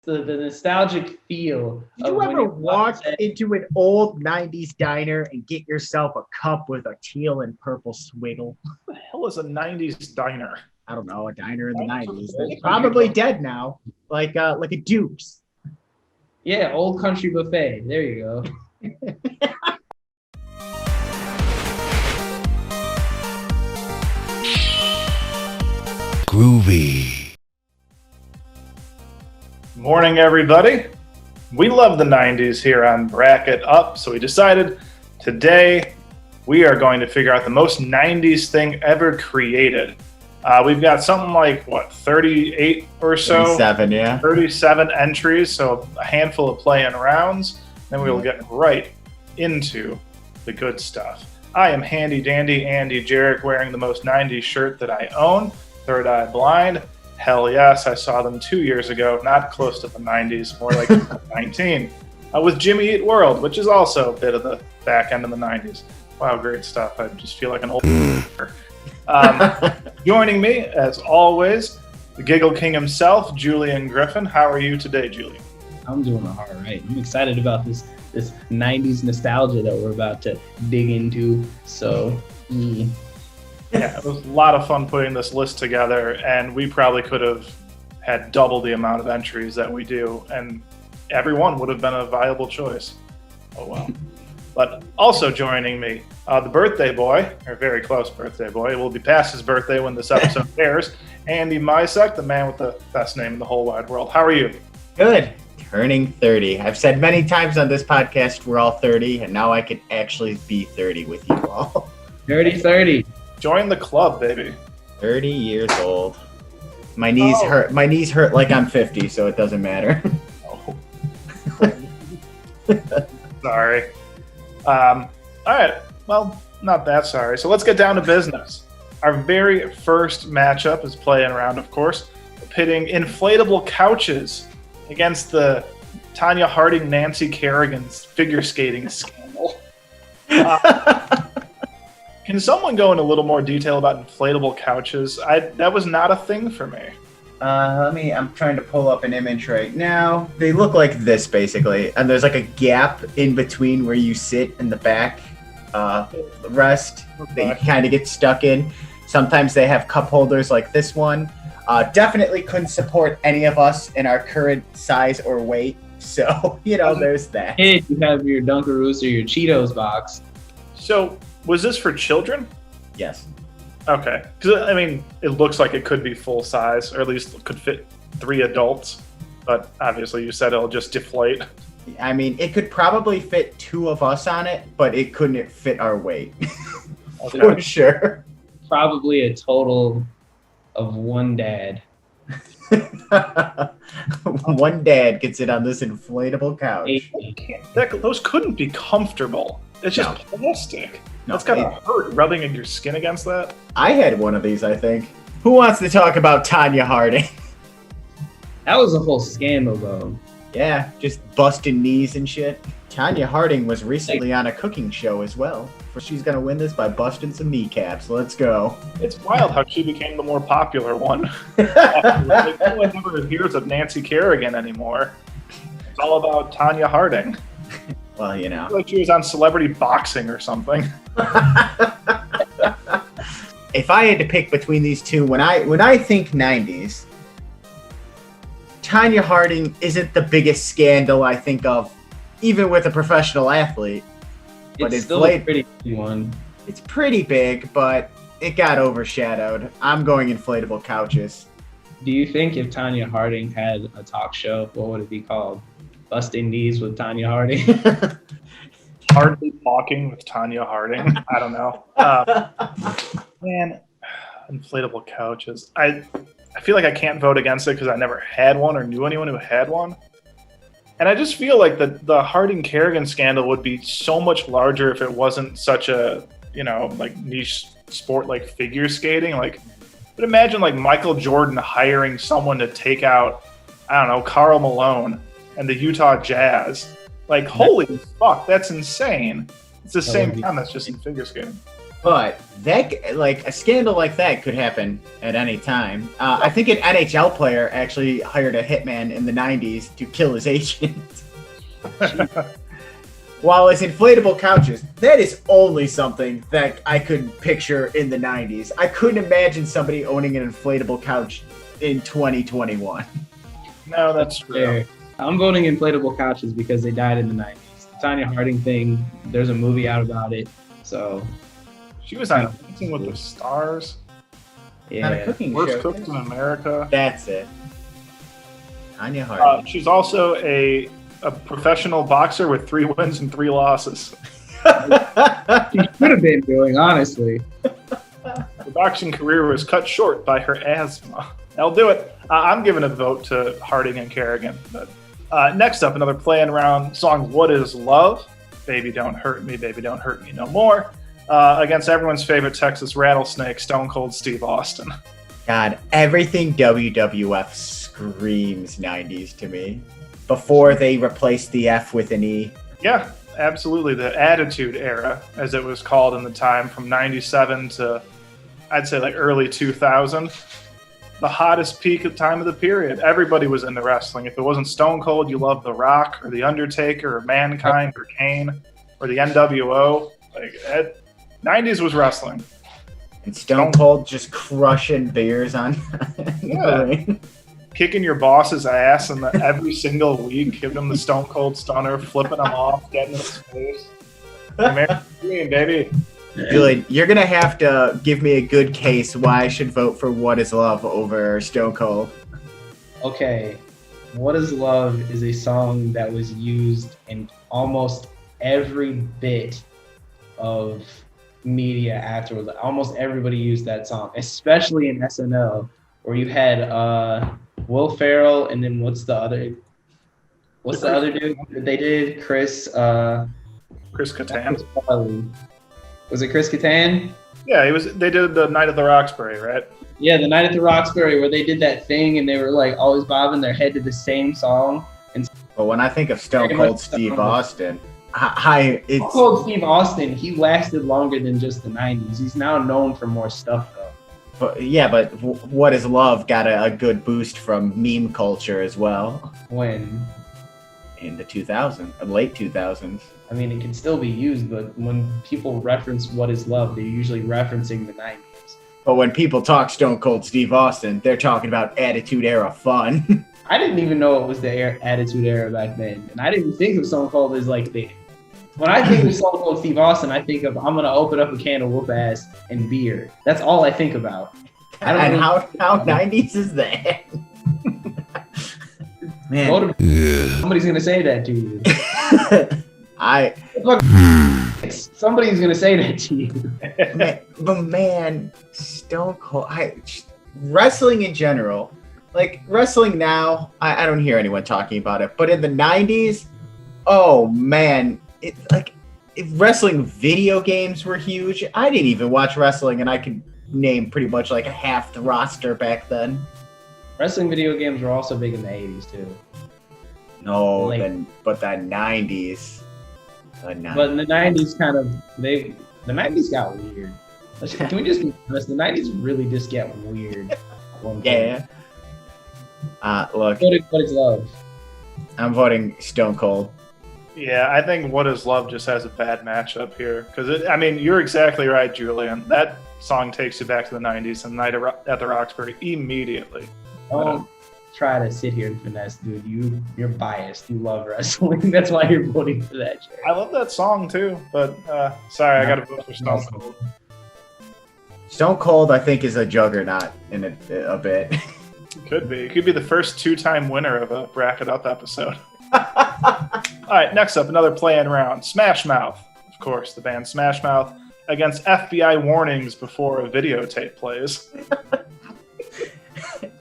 the nostalgic feel. Did you ever walk into an old 90s diner and get yourself a cup with a teal and purple swiggle? What the hell is a 90s diner? I don't know, a diner in the 90s. It's probably dead now, like a Duke's. Yeah, Old Country Buffet. There you go. Groovy. Morning, everybody. We love the 90s here on Bracket Up, so we decided today we are going to figure out the most 90s thing ever created. We've got something like, 38 or so? 37, yeah. 37 entries, so a handful of playing rounds. Then we will get right into the good stuff. I am handy dandy Andy Jarek, wearing the most 90s shirt that I own, Third Eye Blind. Hell yes, I saw them 2 years ago, not close to the 90s, more like 19. With Jimmy Eat World, which is also a bit of the back end of the 90s. Wow, great stuff. I just feel like an old joining me, as always, the Giggle King himself, Julian Griffin. How are you today, Julian? I'm doing all right. I'm excited about this 90s nostalgia that we're about to dig into. So, Yeah, it was a lot of fun putting this list together, and we probably could have had double the amount of entries that we do, and every one would have been a viable choice. Oh, well. But also joining me, the birthday boy, or very close birthday boy, it will be past his birthday when this episode airs, Andy Misek, the man with the best name in the whole wide world. How are you? Good. Turning 30. I've said many times on this podcast we're all 30, and now I can actually be 30 with you all. 30. Join the club, baby. 30 years old. My knees hurt. My knees hurt like I'm 50, so it doesn't matter. Oh. Sorry. All right. Well, not that sorry. So let's get down to business. Our very first matchup is playing around, of course, pitting inflatable couches against the Tanya Harding, Nancy Kerrigan's figure skating scandal. Can someone go into a little more detail about inflatable couches? That was not a thing for me. I'm trying to pull up an image right now. They look like this, basically. And there's like a gap in between where you sit and the back rest that you kind of get stuck in. Sometimes they have cup holders like this one. Definitely couldn't support any of us in our current size or weight. So, there's that. Hey, you have your Dunkaroos or your Cheetos box. So, was this for children? Yes. Okay. Because, it looks like it could be full size, or at least could fit 3 adults. But obviously you said it'll just deflate. It could probably fit 2 of us on it, but it couldn't fit our weight. Okay. For sure. Probably a total of one dad. One dad gets it on this inflatable couch. Those couldn't be comfortable. It's just plastic. That's gotta hurt rubbing in your skin against that. I had one of these, I think. Who wants to talk about Tanya Harding? That was a whole scandal, though. Yeah, just busting knees and shit. Tanya Harding was recently on a cooking show as well. She's gonna win this by busting some kneecaps. Let's go. It's wild how she became the more popular one. No one ever hears of Nancy Kerrigan anymore. It's all about Tanya Harding. Well, I feel like she was on Celebrity Boxing or something. If I had to pick between these two, when I think 90s, Tanya Harding isn't the biggest scandal I think of, even with a professional athlete. But it's still a pretty big one. It's pretty big, but it got overshadowed. I'm going inflatable couches. Do you think if Tanya Harding had a talk show, what would it be called? Busting Knees with Tanya Harding? Hardly Talking with Tanya Harding. I don't know. Man, inflatable couches. I feel like I can't vote against it because I never had one or knew anyone who had one. And I just feel like the Harding-Kerrigan scandal would be so much larger if it wasn't such a, niche sport like figure skating. But imagine Michael Jordan hiring someone to take out, Karl Malone and the Utah Jazz. Holy fuck, that's insane. It's the same time that's just in figure skating. But that, like a scandal like that, could happen at any time. I think an NHL player actually hired a hitman in the '90s to kill his agent. While it's inflatable couches, that is only something that I could picture in the '90s. I couldn't imagine somebody owning an inflatable couch in 2021. No, that's true. Fair. I'm voting inflatable couches because they died in the 90s. The Tanya Harding thing, there's a movie out about it. So, She was on Dancing with the Stars. Not a yeah. cooking Worst show. Cooks in America. That's it. Tanya Harding. She's also a professional boxer with 3 wins and 3 losses. She should have been doing, honestly. Her boxing career was cut short by her asthma. That'll do it. I'm giving a vote to Harding and Kerrigan. But, next up, another playing round song, What Is Love? Baby Don't Hurt Me, Baby Don't Hurt Me No More. Against everyone's favorite Texas Rattlesnake, Stone Cold Steve Austin. God, everything WWF screams 90s to me. Before they replaced the F with an E. Yeah, absolutely. The Attitude Era, as it was called in the time, from 97 to, I'd say, like early 2000. The hottest peak of time of the period. Everybody was into wrestling. If it wasn't Stone Cold, you loved The Rock or The Undertaker or Mankind or Kane or the NWO. Like, 90s was wrestling. And Stone Cold just crushing beers on the ring. Kicking your boss's ass in every single week, giving him the Stone Cold Stunner, flipping him off, getting in his face. American Dream, baby. Julie, you're going to have to give me a good case why I should vote for What Is Love over Stone Cold. Okay. What Is Love is a song that was used in almost every bit of media afterwards. Almost everybody used that song, especially in SNL, where you had Will Ferrell, and then what's the other dude that they did? Chris Kattan. Was it Chris Kattan? Yeah, they did the Night at the Roxbury, right? Yeah, the Night at the Roxbury, where they did that thing and they were like always bobbing their head to the same song. And But when I think of Stone Cold Steve Austin, it's Stone Cold Steve Austin, he lasted longer than just the 90s. He's now known for more stuff though. but What Is Love got a good boost from meme culture as well When, in the 2000s, late 2000s. I mean, it can still be used, but when people reference What Is Love, they're usually referencing the 90s. But when people talk Stone Cold Steve Austin, they're talking about Attitude Era fun. I didn't even know it was the Attitude Era back then. And I didn't think of Stone Cold as like when I think of Stone Cold Steve Austin, I think of I'm going to open up a can of whoop ass and beer. That's all I think about. And how 90s is that? Man. Somebody's going to say that to you. Somebody's going to say that to you. man, Stone Cold. Wrestling in general, like wrestling now, I don't hear anyone talking about it. But in the 90s, oh man, if wrestling video games were huge. I didn't even watch wrestling, and I could name pretty much like a half the roster back then. Wrestling video games were also big in the 80s too. No, but the 90s. But in the 90s, the 90s got weird. Can we just be honest? The 90s really just get weird. Yeah. Look. What is love? I'm voting Stone Cold. Yeah, I think What Is Love just has a bad matchup here. Because, you're exactly right, Julian. That song takes you back to the 90s and Night at the Roxbury immediately. Don't try to sit here and finesse, dude. You're biased. You love wrestling. That's why you're voting for that, Jerry. I love that song, too. But, sorry, I got to vote for Stone Cold. Stone Cold, I think, is a juggernaut in a bit. Could be. He could be the first 2-time winner of a Bracket Up episode. All right, next up, another play-in round. Smash Mouth, of course, the band Smash Mouth, against FBI warnings before a videotape plays.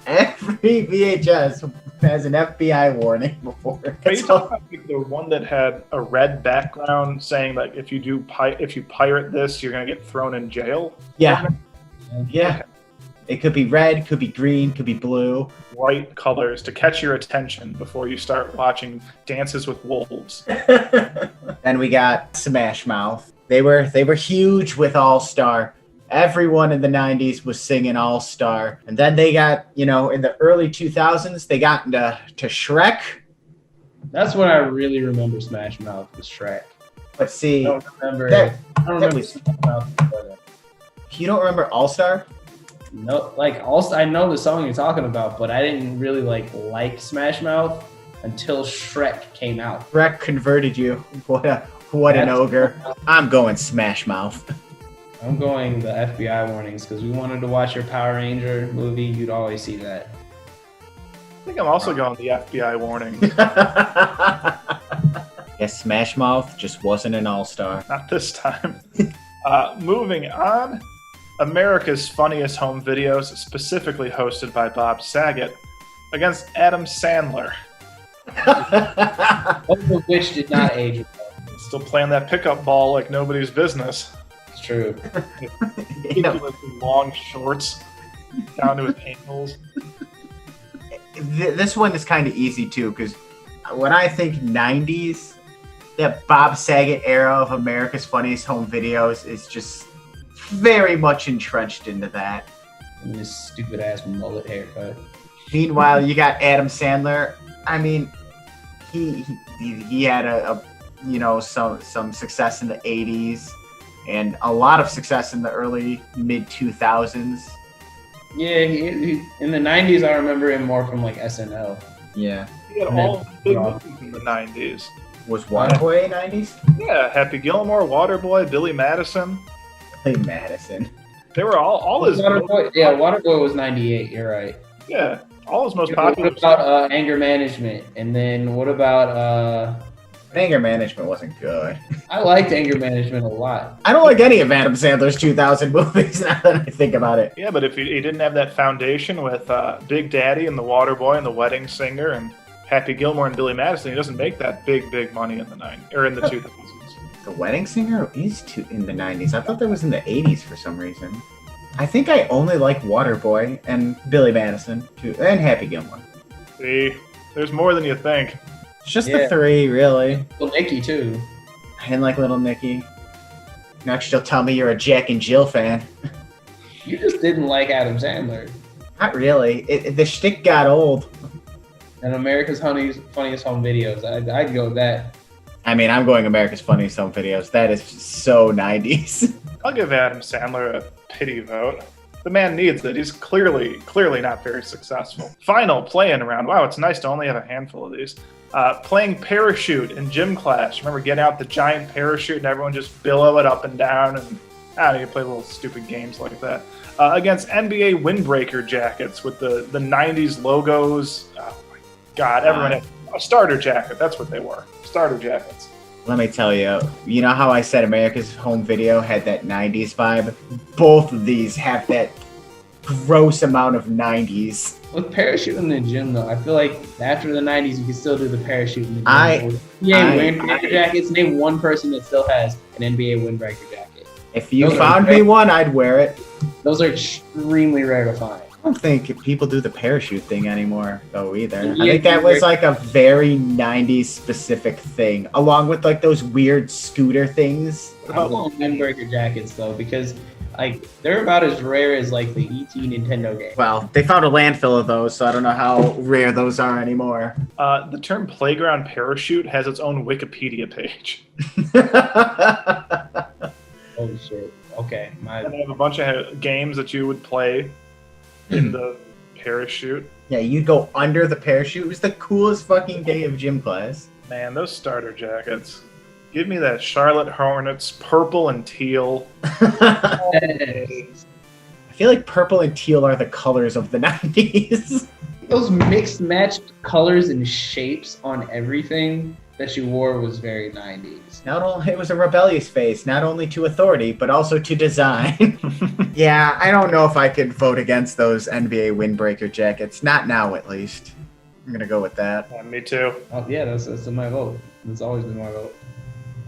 Every VHS has an FBI warning before. Are you talking about the one that had a red background saying that if you pirate this, you're going to get thrown in jail? Yeah. Yeah. It could be red, could be green, could be blue. White colors to catch your attention before you start watching Dances with Wolves. Then we got Smash Mouth. They were huge with All Star. Everyone in the 90s was singing All Star. And then they got, in the early 2000s, they got into Shrek. That's when I really remember Smash Mouth was Shrek. But see, I don't remember. Smash Mouth before that. You don't remember All Star? No, I know the song you're talking about, but I didn't really like Smash Mouth until Shrek came out. Shrek converted you. What an ogre. I'm going Smash Mouth. I'm going the FBI warnings because we wanted to watch your Power Ranger movie. You'd always see that. I think I'm also going the FBI warning. Yes, Smash Mouth just wasn't an all-star. Not this time. Moving on. America's Funniest Home Videos, specifically hosted by Bob Saget, against Adam Sandler. Both of which did not age well. Still playing that pickup ball like nobody's business. It's true. Ridiculously long shorts down to his ankles. This one is kind of easy too, because when I think 90s, that Bob Saget era of America's Funniest Home Videos is just very much entrenched into that. And this stupid ass mullet haircut. Meanwhile, you got Adam Sandler. I mean, he had some success in the 80s and a lot of success in the early mid 2000s. Yeah, he in the 90s I remember him more from SNL. Yeah. He had all the big movies in the 90s. Was Waterboy 90s? Yeah, Happy Gilmore, Waterboy, Billy Madison. Billy Madison. They were all his. Waterboy, yeah, Waterboy was 98. You're right. Yeah, all his most popular. What about Anger Management? And then what about Anger Management wasn't good. I liked Anger Management a lot. I don't like any of Adam Sandler's 2000 movies now that I think about it. Yeah, but if he didn't have that foundation with Big Daddy and the Waterboy and the Wedding Singer and Happy Gilmore and Billy Madison, he doesn't make that big money in the 2000s. The Wedding Singer is in the 90s. I thought that was in the 80s for some reason. I think I only like Waterboy and Billy Madison too, and Happy Gilmore. See, there's more than you think. It's just the three, really. Well, Nicky too. I didn't like Little Nicky. Next, you'll tell me you're a Jack and Jill fan. You just didn't like Adam Sandler. Not really. The shtick got old. And America's Funniest Home Videos. I'd go with that. I mean, I'm going America's Funniest Home Videos. That is so 90s. I'll give Adam Sandler a pity vote. The man needs it. He's clearly not very successful. Final play-in round. Wow, it's nice to only have a handful of these. Playing parachute in gym class. Remember getting out the giant parachute and everyone just billow it up and down, and you play little stupid games like that. Against NBA windbreaker jackets with the 90s logos. Oh my God, everyone had a starter jacket. That's what they were. Starter jackets. Let me tell you, you know how I said America's Home Video had that 90s vibe? Both of these have that gross amount of 90s. With parachute in the gym, though, I feel like after the 90s, you can still do the parachute in the gym. Windbreaker jackets. Name one person that still has an NBA windbreaker jacket. If you found me one, I'd wear it. Those are extremely rare to find. I don't think people do the parachute thing anymore, though, either. I think that was a very 90s specific thing, along with those weird scooter things. I want windbreaker jackets, though, because they're about as rare as the ET Nintendo game. Well, they found a landfill of those, so I don't know how rare those are anymore. The term playground parachute has its own Wikipedia page. Holy shit. Okay. And they have a bunch of games that you would play in the parachute. Yeah, you'd go under the parachute. It was the coolest fucking day of gym class. Man, those starter jackets. Give me that Charlotte Hornets purple and teal. I feel like purple and teal are the colors of the 90s. Those mixed matched colors and shapes on everything that you wore was very 90s. It was a rebellious phase, not only to authority, but also to design. Yeah, I don't know if I could vote against those NBA windbreaker jackets. Not now, at least. I'm going to go with that. Yeah, me too. Oh, yeah, that's my vote. That's always been my vote.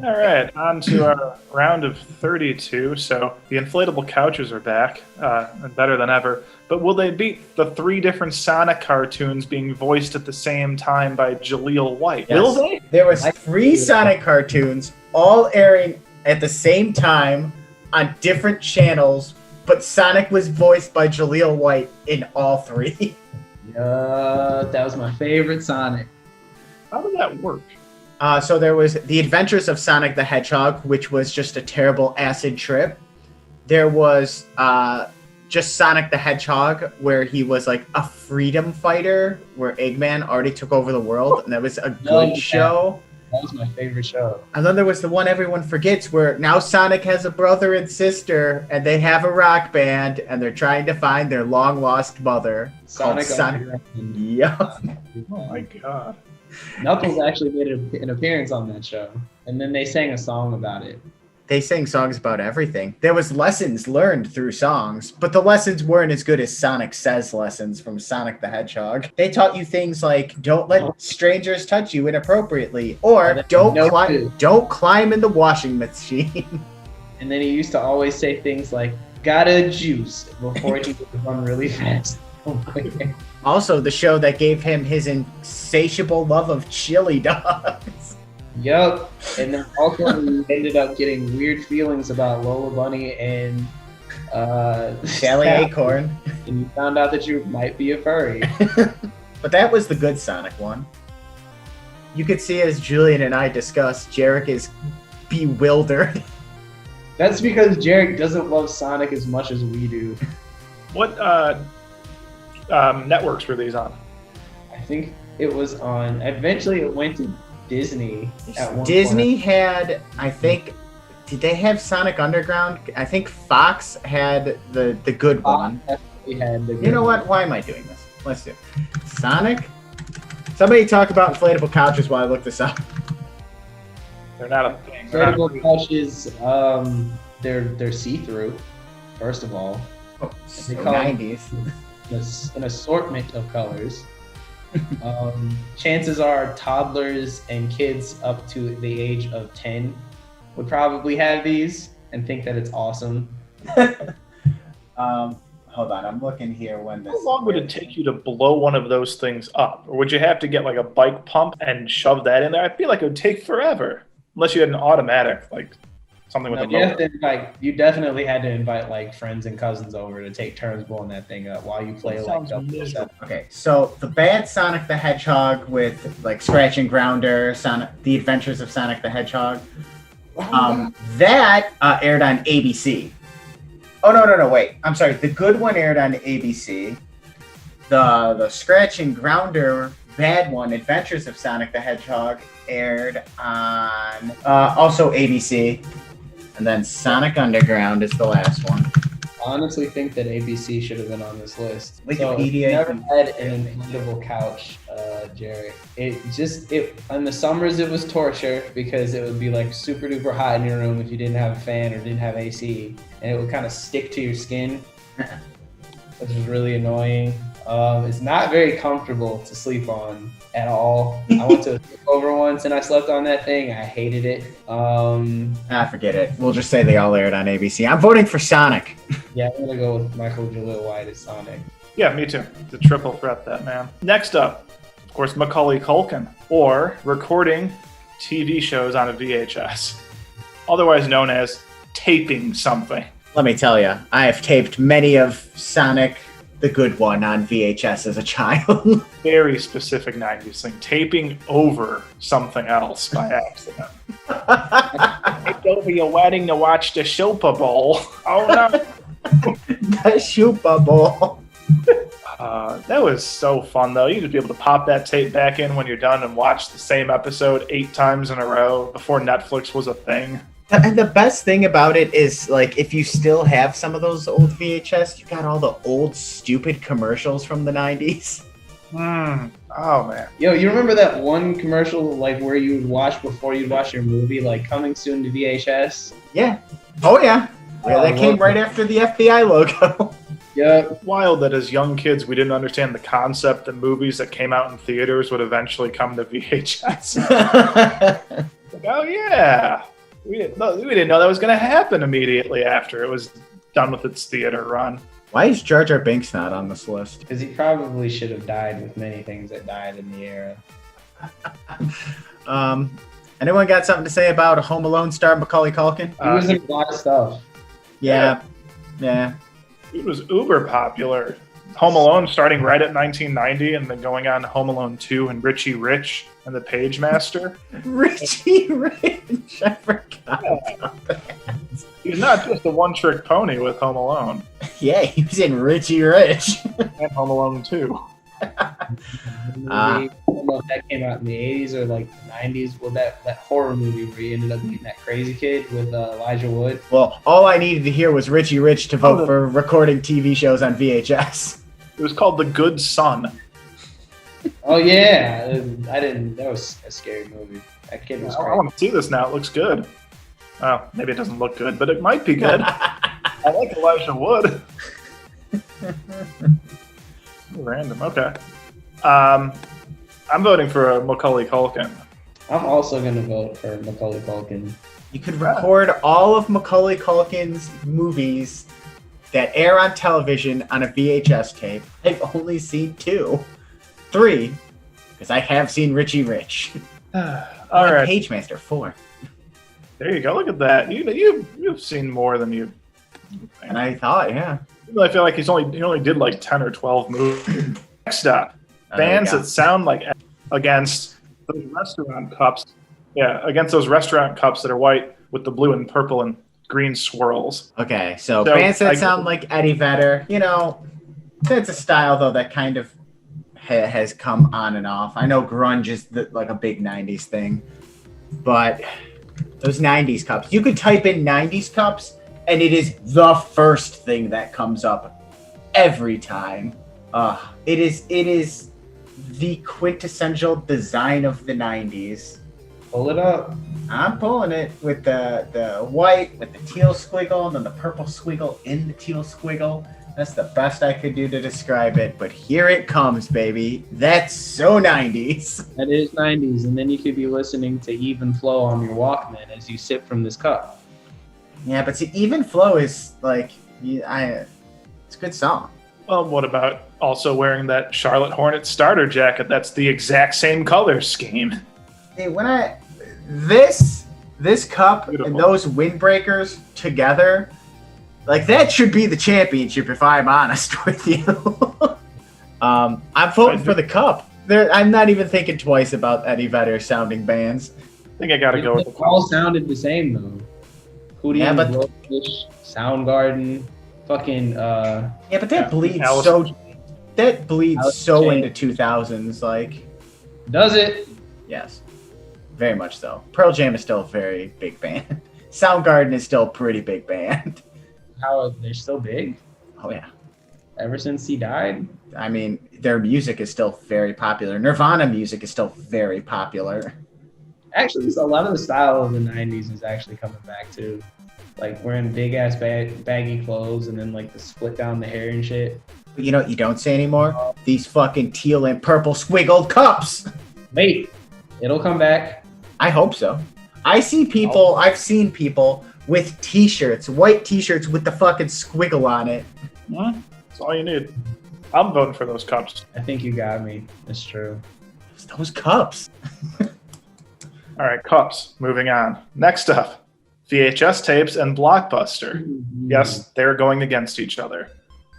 All right, on to our round of 32. So the inflatable couches are back, and better than ever. But will they beat the 3 different Sonic cartoons being voiced at the same time by Jaleel White? Yes. Will they? There was 3 Sonic cartoons, all airing at the same time on different channels, but Sonic was voiced by Jaleel White in all three. That was my favorite Sonic. How did that work? So there was The Adventures of Sonic the Hedgehog, which was just a terrible acid trip. There was just Sonic the Hedgehog, where he was like a freedom fighter, where Eggman already took over the world, and that was a good show. That was my favorite show. And then there was the one everyone forgets, where now Sonic has a brother and sister, and they have a rock band, and they're trying to find their long-lost mother. Sonic. Yep. Oh my god. Knuckles actually made an appearance on that show, and then they sang a song about it. They sang songs about everything. There was lessons learned through songs, but the lessons weren't as good as Sonic Says lessons from Sonic the Hedgehog. They taught you things like don't let strangers touch you inappropriately, or don't climb in the washing machine. And then he used to always say things like "gotta juice" before he would run really fast. Also, the show that gave him his insatiable love of chili dogs. Yup. And then also he ended up getting weird feelings about Lola Bunny and Sally Acorn. And you found out that you might be a furry. But that was the good Sonic one. You could see, as Julian and I discussed, Jarek is bewildered. That's because Jarek doesn't love Sonic as much as we do. What networks were these on? I think it was on. Eventually, it went to Disney. At one Disney point. had, I think, did they have Sonic Underground? I think Fox had the good one. Definitely had the good You know what? Why am I doing this? Let's do it. Sonic. Somebody talk about inflatable couches while I look this up. They're not a thing. Inflatable couches. They're see-through. First of all, Oh, They so call 90s. an assortment of colors. Chances are toddlers and kids up to the age of 10 would probably have these and think that it's awesome. Hold on, I'm looking here when this. How long would it take you to blow one of those things up? Or would you have to get like a bike pump and shove that in there? I feel like it would take forever. Unless you had an automatic, like something with a motor. You definitely had to invite like friends and cousins over to take turns blowing that thing up while you play like double. Okay, so the bad Sonic the Hedgehog with like Scratch and Grounder, Sonic, The Adventures of Sonic the Hedgehog, that aired on ABC. Oh no, wait. I'm sorry. The good one aired on ABC. The Scratch and Grounder bad one, Adventures of Sonic the Hedgehog, aired on also ABC. And then Sonic Underground is the last one. I honestly think that ABC should have been on this list. Wikipedia. So, never had an inflatable couch, Jerry. In the summers it was torture because it would be like super duper hot in your room if you didn't have a fan or didn't have AC, and it would kind of stick to your skin, which was really annoying. It's not very comfortable to sleep on at all. I went to a sleepover once and I slept on that thing. I hated it. Forget it. We'll just say they all aired on ABC. I'm voting for Sonic. Yeah, I'm gonna go with Michael Jaleel White as Sonic. Yeah, me too. The triple threat, that man. Next up, of course, Macaulay Culkin, or recording TV shows on a VHS, otherwise known as taping something. Let me tell you, I have taped many of Sonic the good one on VHS as a child. Very specific 90s thing. Taping over something else by accident. Taped over your wedding to watch the Super Bowl. Oh no. The Super Bowl. That was so fun, though. You just be able to pop that tape back in when you're done and watch the same episode 8 times in a row before Netflix was a thing. And the best thing about it is, like, if you still have some of those old VHS, you got all the old stupid commercials from the 90s. Oh, man. Yo, you remember that one commercial, like, where you would watch before you'd watch your movie, like, coming soon to VHS? Yeah. Oh, yeah. That came right after the FBI logo. Yeah. Wild that as young kids, we didn't understand the concept that movies that came out in theaters would eventually come to VHS. Like, oh, yeah. We didn't know that was going to happen immediately after it was done with its theater run. Why is Jar Jar Binks not on this list? Because he probably should have died with many things that died in the era. Anyone got something to say about a Home Alone star Macaulay Culkin? He was in a lot of stuff. Yeah. It was uber popular. Home Alone starting right at 1990 and then going on to Home Alone 2 and Richie Rich and the Page Master. Richie Rich. I forgot about that. He's not just a one-trick pony with Home Alone. Yeah, he was in Richie Rich. And Home Alone 2. I don't know if that came out in the 80s or like the 90s. Well, that horror movie where he ended up getting that crazy kid with Elijah Wood. Well, all I needed to hear was Richie Rich to vote for recording TV shows on VHS. It was called The Good Son. Oh yeah, I didn't. That was a scary movie. That kid was I crazy. want to see this now. It looks good. Oh, maybe it doesn't look good, but it might be good. I like Elijah Wood. Random. Okay. I'm voting for Macaulay Culkin. I'm also gonna vote for Macaulay Culkin. You could record all of Macaulay Culkin's movies that air on television on a VHS tape. I've only seen 2. 3, because I have seen Richie Rich. All right. Page Master 4. There you go. Look at that. You've seen more than you. And I thought, yeah. I feel like he only did like 10 or 12 movies. Next up, bands that sound like against those restaurant cups. Yeah, against those restaurant cups that are white with the blue and purple and green swirls. Okay, so bands that sound like Eddie Vedder. You know, that's a style though that kind of has come on and off. I know grunge is like a big 90s thing, but those 90s cups. You could type in 90s cups and it is the first thing that comes up every time. It is the quintessential design of the 90s. Pull it up. I'm pulling it with the white, with the teal squiggle, and then the purple squiggle in the teal squiggle. That's the best I could do to describe it, but here it comes, baby. That's so 90s. That is 90s, and then you could be listening to Even Flow on your Walkman as you sip from this cup. Yeah, but see, Even Flow is like, it's a good song. Well, what about also wearing that Charlotte Hornets starter jacket? That's the exact same color scheme. Hey, this cup Beautiful. and those windbreakers together, like that should be the championship if I'm honest with you. I'm voting for the cup. I'm not even thinking twice about Eddie Vedder sounding bands. I think I gotta go with the They all sounded the same though. Hootie Yeah, and but- Blowfish, Soundgarden, fucking Yeah, but that Yeah, bleeds Alice- so Chain. into 2000s. Like, does it? yes, very much so. Pearl Jam is still a very big band. Soundgarden is still a pretty big band. How they're still big Oh yeah. ever since he died. I mean, their music is still very popular. Nirvana music is still very popular. Actually, a lot of the style of the 90s is actually coming back too. Like wearing big ass baggy clothes and then like the split down the hair and shit. But you know what you don't say anymore? These fucking teal and purple squiggled cups. Wait, it'll come back. I hope so. I've seen people with t-shirts, white t-shirts with the fucking squiggle on it. That's all you need. I'm voting for those cups. I think you got me. It's true. It's those cups. All right, cups. Moving on. Next up, VHS tapes and Blockbuster. Yes, they're going against each other.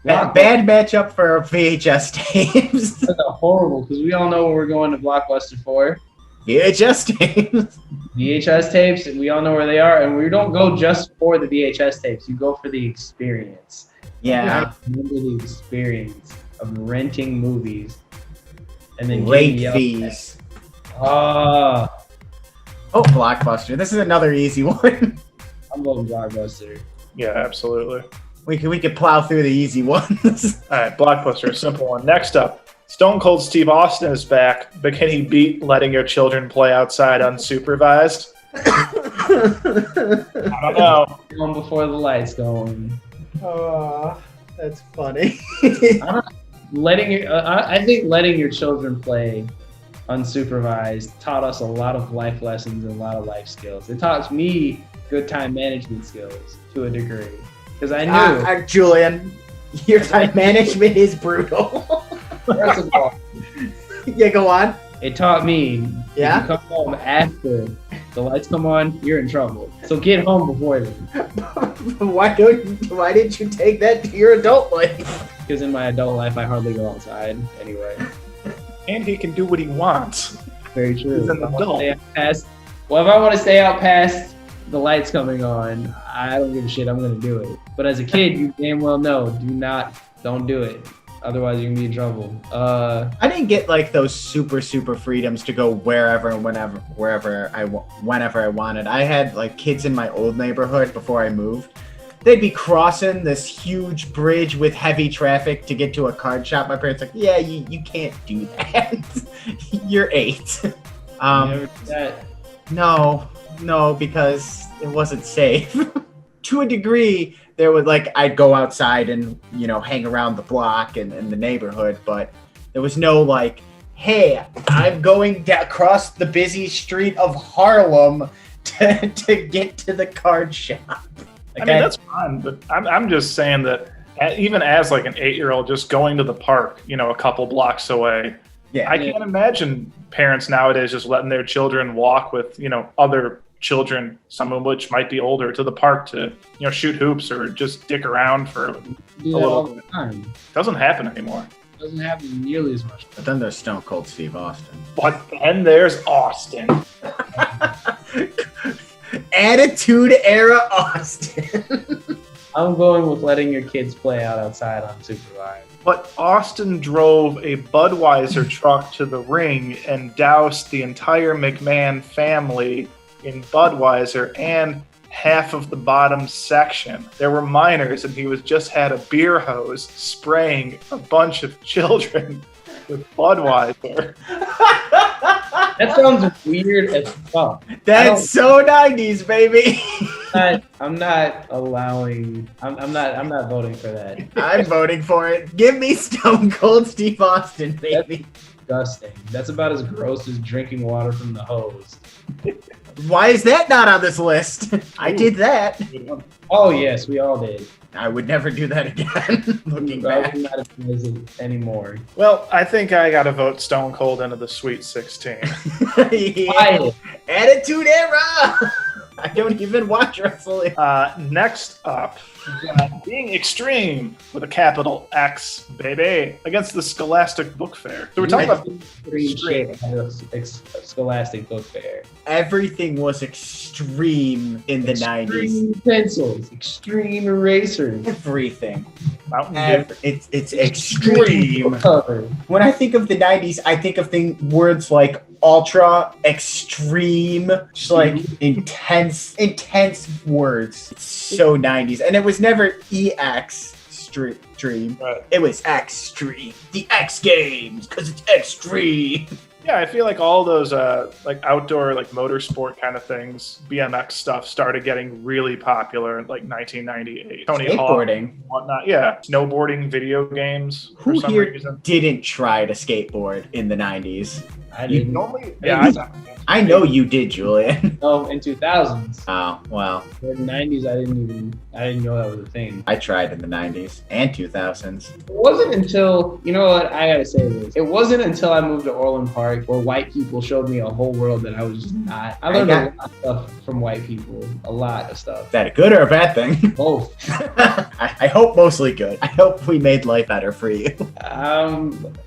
Bad matchup for VHS tapes. That's horrible because we all know what we're going to Blockbuster for. VHS tapes. VHS tapes, and we all know where they are. And we don't go just for the VHS tapes. You go for the experience. Yeah. I remember the experience of renting movies and then Late getting yelled fees. at. Ah, Oh, Blockbuster. This is another easy one. I'm voting Blockbuster. Yeah, absolutely. We could plow through the easy ones. All right, Blockbuster, simple one. Next up, Stone Cold Steve Austin is back, but can he beat letting your children play outside unsupervised? I don't know. Going before the lights go on. Oh, that's funny. I think letting your children play unsupervised taught us a lot of life lessons and a lot of life skills. It taught me good time management skills to a degree because I knew. Julian, your time management is brutal. First of all, Yeah, go on. it taught me. Yeah? If you come home after The lights come on, you're in trouble. So get home before then. Why didn't you take that to your adult life? Because in my adult life, I hardly go outside anyway. And he can do what he wants. Very true. He's an adult. If I want to stay out past the lights coming on, I don't give a shit. I'm going to do it. But as a kid, you damn well know, don't do it. Otherwise, you're going to be in trouble. I didn't get like those super freedoms to go wherever and whenever I wanted. I had like kids in my old neighborhood before I moved. They'd be crossing this huge bridge with heavy traffic to get to a card shop. My parents like, yeah, you can't do that. You're 8. You never did that. No, because it wasn't safe. To a degree, there was like I'd go outside and hang around the block and the neighborhood, but there was no like, hey, I'm going across the busy street of Harlem to get to the card shop. I mean, that's fine, but I'm just saying that even as like an 8-year-old, just going to the park, a couple blocks away. Yeah, I can't imagine parents nowadays just letting their children walk with, other children, some of which might be older, to the park to, shoot hoops or just dick around for a little bit. Doesn't happen anymore. Doesn't happen nearly as much. But then there's Stone Cold Steve Austin. But then there's Austin. Attitude Era Austin. I'm going with letting your kids play outside unsupervised. But Austin drove a Budweiser truck to the ring and doused the entire McMahon family in Budweiser and half of the bottom section. There were minors, and he just had a beer hose spraying a bunch of children with Budweiser. That sounds weird as fuck. That's so 90s, baby. I'm not voting for that. I'm voting for it. Give me Stone Cold Steve Austin, baby. That's disgusting. That's about as gross as drinking water from the hose. Why is that not on this list? I did that. Oh yes, we all did. I would never do that again. Looking back. I'm not advise it anymore. Well, I think I got to vote Stone Cold into the Sweet 16. Yeah. Attitude Era. I don't even watch wrestling. Next up, Being Extreme with a capital X, baby, against the Scholastic Book Fair. So we're talking about extreme Scholastic Book Fair. Everything was extreme in the 90s. Extreme pencils, extreme erasers. Everything. Mountain Dew. It's extreme. Cover. When I think of the 90s, I think of words like ultra, extreme, just like intense words. It's so 90s. And it was never EX stream. Right. It was extreme. The X Games, because it's extreme. Yeah, I feel like all those like outdoor, like motorsport kind of things, BMX stuff started getting really popular in like 1998. Tony Hawk Skateboarding. and whatnot. Yeah, snowboarding, video games. For Who some here reason. didn't try to skateboard in the 90s? I didn't. Normally, yeah, I know you did, Julian. No, in 2000s. Oh, well, In the 90s, I didn't know that was a thing. I tried in the 90s and 2000s. It wasn't until, you know what, I gotta say this. It wasn't until I moved to Orland Park where white people showed me a whole world that I was just not. I learned a lot of stuff from white people. A lot of stuff. Is that a good or a bad thing? Both. I hope mostly good. I hope we made life better for you.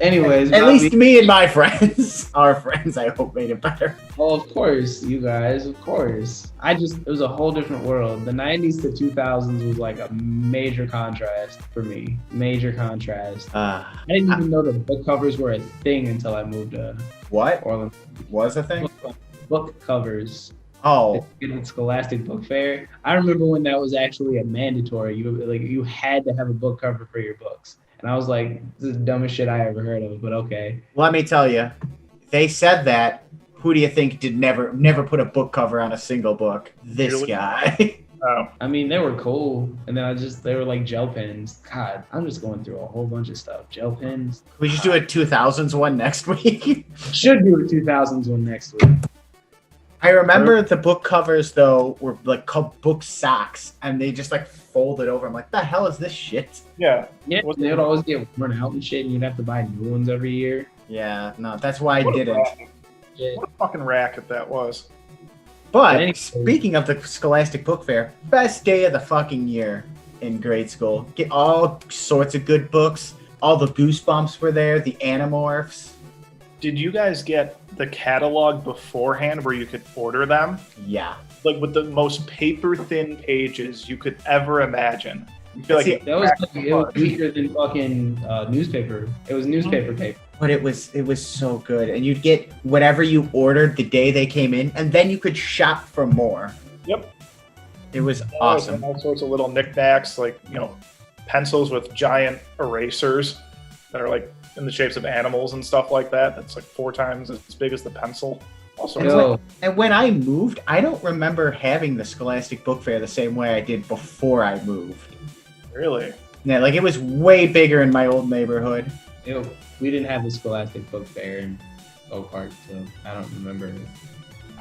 Anyways. At least me and my friends, our friends, I hope made it better. Oh, of course, you guys, of course. It was a whole different world. The 90s to 2000s was like a major contrast for me. Major contrast. I didn't even know the book covers were a thing until I moved to What Orland. was the thing? Book covers. Oh, In Scholastic Book Fair. I remember when that was actually a mandatory. You had to have a book cover for your books. And I was like, this is the dumbest shit I ever heard of, but okay. let me tell you, they said that. Who do you think did never put a book cover on a single book? This Really? guy. Oh. I mean, they were cool. And then they were like gel pens. God, I'm just going through a whole bunch of stuff. Gel pens. We should do a 2000s one next week. Should do a 2000s one next week. I remember the book covers though were like called book socks, and they just like folded over. I'm like, the hell is this shit? Yeah. Yeah, they would always get worn out and shit, and you'd have to buy new ones every year. Yeah, no, that's why I What a didn't. racket. What a fucking racket that was. But anyway. speaking of the Scholastic Book Fair, best day of the fucking year in grade school. Get all sorts of good books. All the Goosebumps were there, the Animorphs. Did you guys get the catalog beforehand where you could order them? Yeah. Like with the most paper-thin pages you could ever imagine. You feel See, like That was weaker than fucking newspaper. It was newspaper paper. But it was so good. And you'd get whatever you ordered the day they came in, and then you could shop for more. Yep. It was And awesome. all sorts of little knickknacks, like, you know, pencils with giant erasers that are like in the shapes of animals and stuff like that. That's like 4 times as big as the pencil. Also, Yo, And when I moved, I don't remember having the Scholastic Book Fair the same way I did before I moved. really? Yeah, like it was way bigger in my old neighborhood. we didn't have the Scholastic Book Fair in Oak Park, so I don't remember it.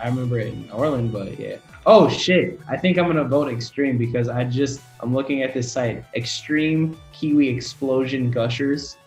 I remember it in Orland, but yeah. Oh shit! I think I'm gonna vote Extreme because I'm looking at this site. Extreme Kiwi Explosion Gushers.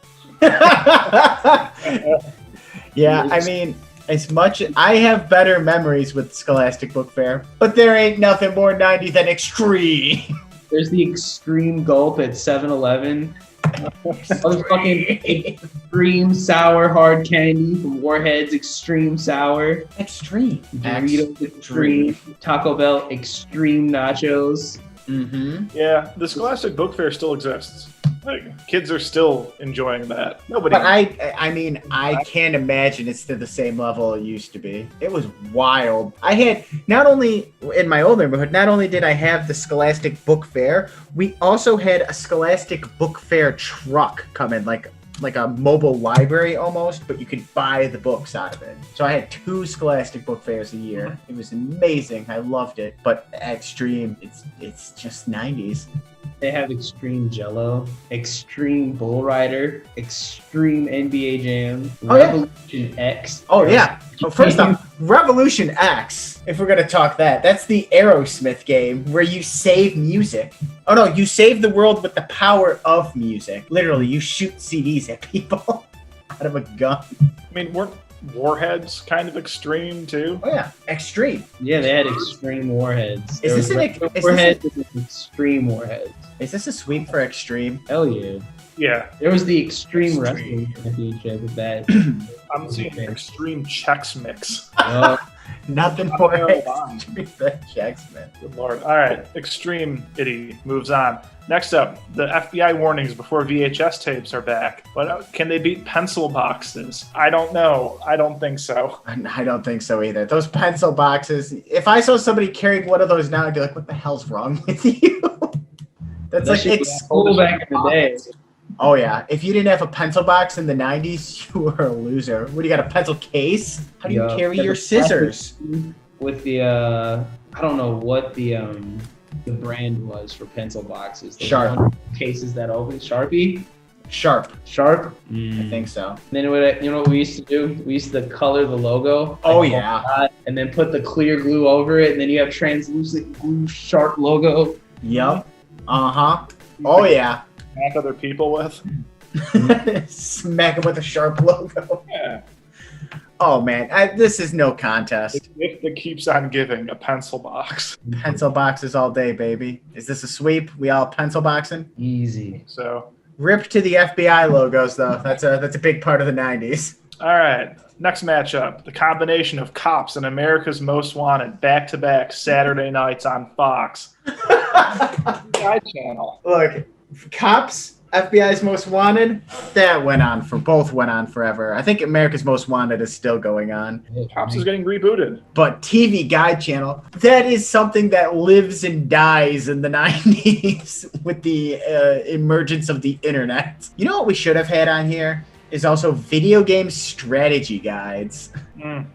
Yeah, I mean, as much I have better memories with Scholastic Book Fair, but there ain't nothing more 90 than Extreme. There's the Extreme Gulp at 7-Eleven. Motherfucking Extreme Sour Hard Candy from Warheads. Extreme Sour. Extreme. Doritos Extreme. Taco Bell Extreme Nachos. Mm-hmm. Yeah, the Scholastic Book Fair still exists. Like, kids are still enjoying that. Nobody. But I mean, I can't imagine it's to the same level it used to be. It was wild. I had, not only in my old neighborhood, not only did I have the Scholastic Book Fair, we also had a Scholastic Book Fair truck come in, like a mobile library almost, but you could buy the books out of it. So I had 2 Scholastic Book Fairs a year. It was amazing. I loved it. But Extreme, it's just 90s. They have Extreme Jello, Extreme Bull Rider, Extreme NBA Jam, Oh, yeah. Revolution X. Oh yeah. Well, first off, Revolution X, if we're gonna talk that's the Aerosmith game where you save music. Oh no, you save the world with the power of music. Literally, you shoot CDs at people out of a gun. I mean, weren't Warheads kind of extreme too? Oh yeah, Extreme. Yeah, they had Extreme Warheads. Is this There an was Warheads and Extreme Warheads. Is this a sweep for Extreme? Hell yeah. Yeah, There was the Extreme Extreme. Wrestling Championship with that. I'm seeing Extreme Chex Mix. Nothing Oh, more wow. Extreme than Jackson. Good lord. All right, Extreme Itty moves on. Next up, the FBI warnings before VHS tapes are back. But can they beat pencil boxes? I don't know. I don't think so. I don't think so either. Those pencil boxes. If I saw somebody carrying one of those now, I'd be like, "What the hell's wrong with you?" That's That like shit was it's. cool back in the day. Oh yeah, if you didn't have a pencil box in the 90s, you were a loser. What do you got, a pencil case? How do you Yeah. carry Yeah, your the scissors? With the I don't know what the brand was for pencil boxes. Those Sharp. one cases that open. Sharpie. Sharp, Sharp. I think so. And then you know what we used to do? We used to color the logo. Oh, like, yeah. and then put the clear glue over it, and then you have translucent glue sharp logo. Yup. Uh-huh. Oh yeah. Smack other people with. Smack him with a sharp logo. Yeah. Oh man, this is no contest. The gift that keeps on giving, a pencil box. Pencil boxes all day, baby. Is this a sweep? We all pencil boxing? Easy. So, Rip to the FBI logos though. That's a big part of the 90s. all right. Next matchup, the combination of Cops and America's Most Wanted back-to-back Saturday nights on Fox. Sky Channel. Look, Cops, FBI's Most Wanted, both went on forever. I think America's Most Wanted is still going on. Cops is getting rebooted. But TV Guide Channel, that is something that lives and dies in the 90s with the emergence of the internet. You know what we should have had on here? Is also video game strategy guides. Mm.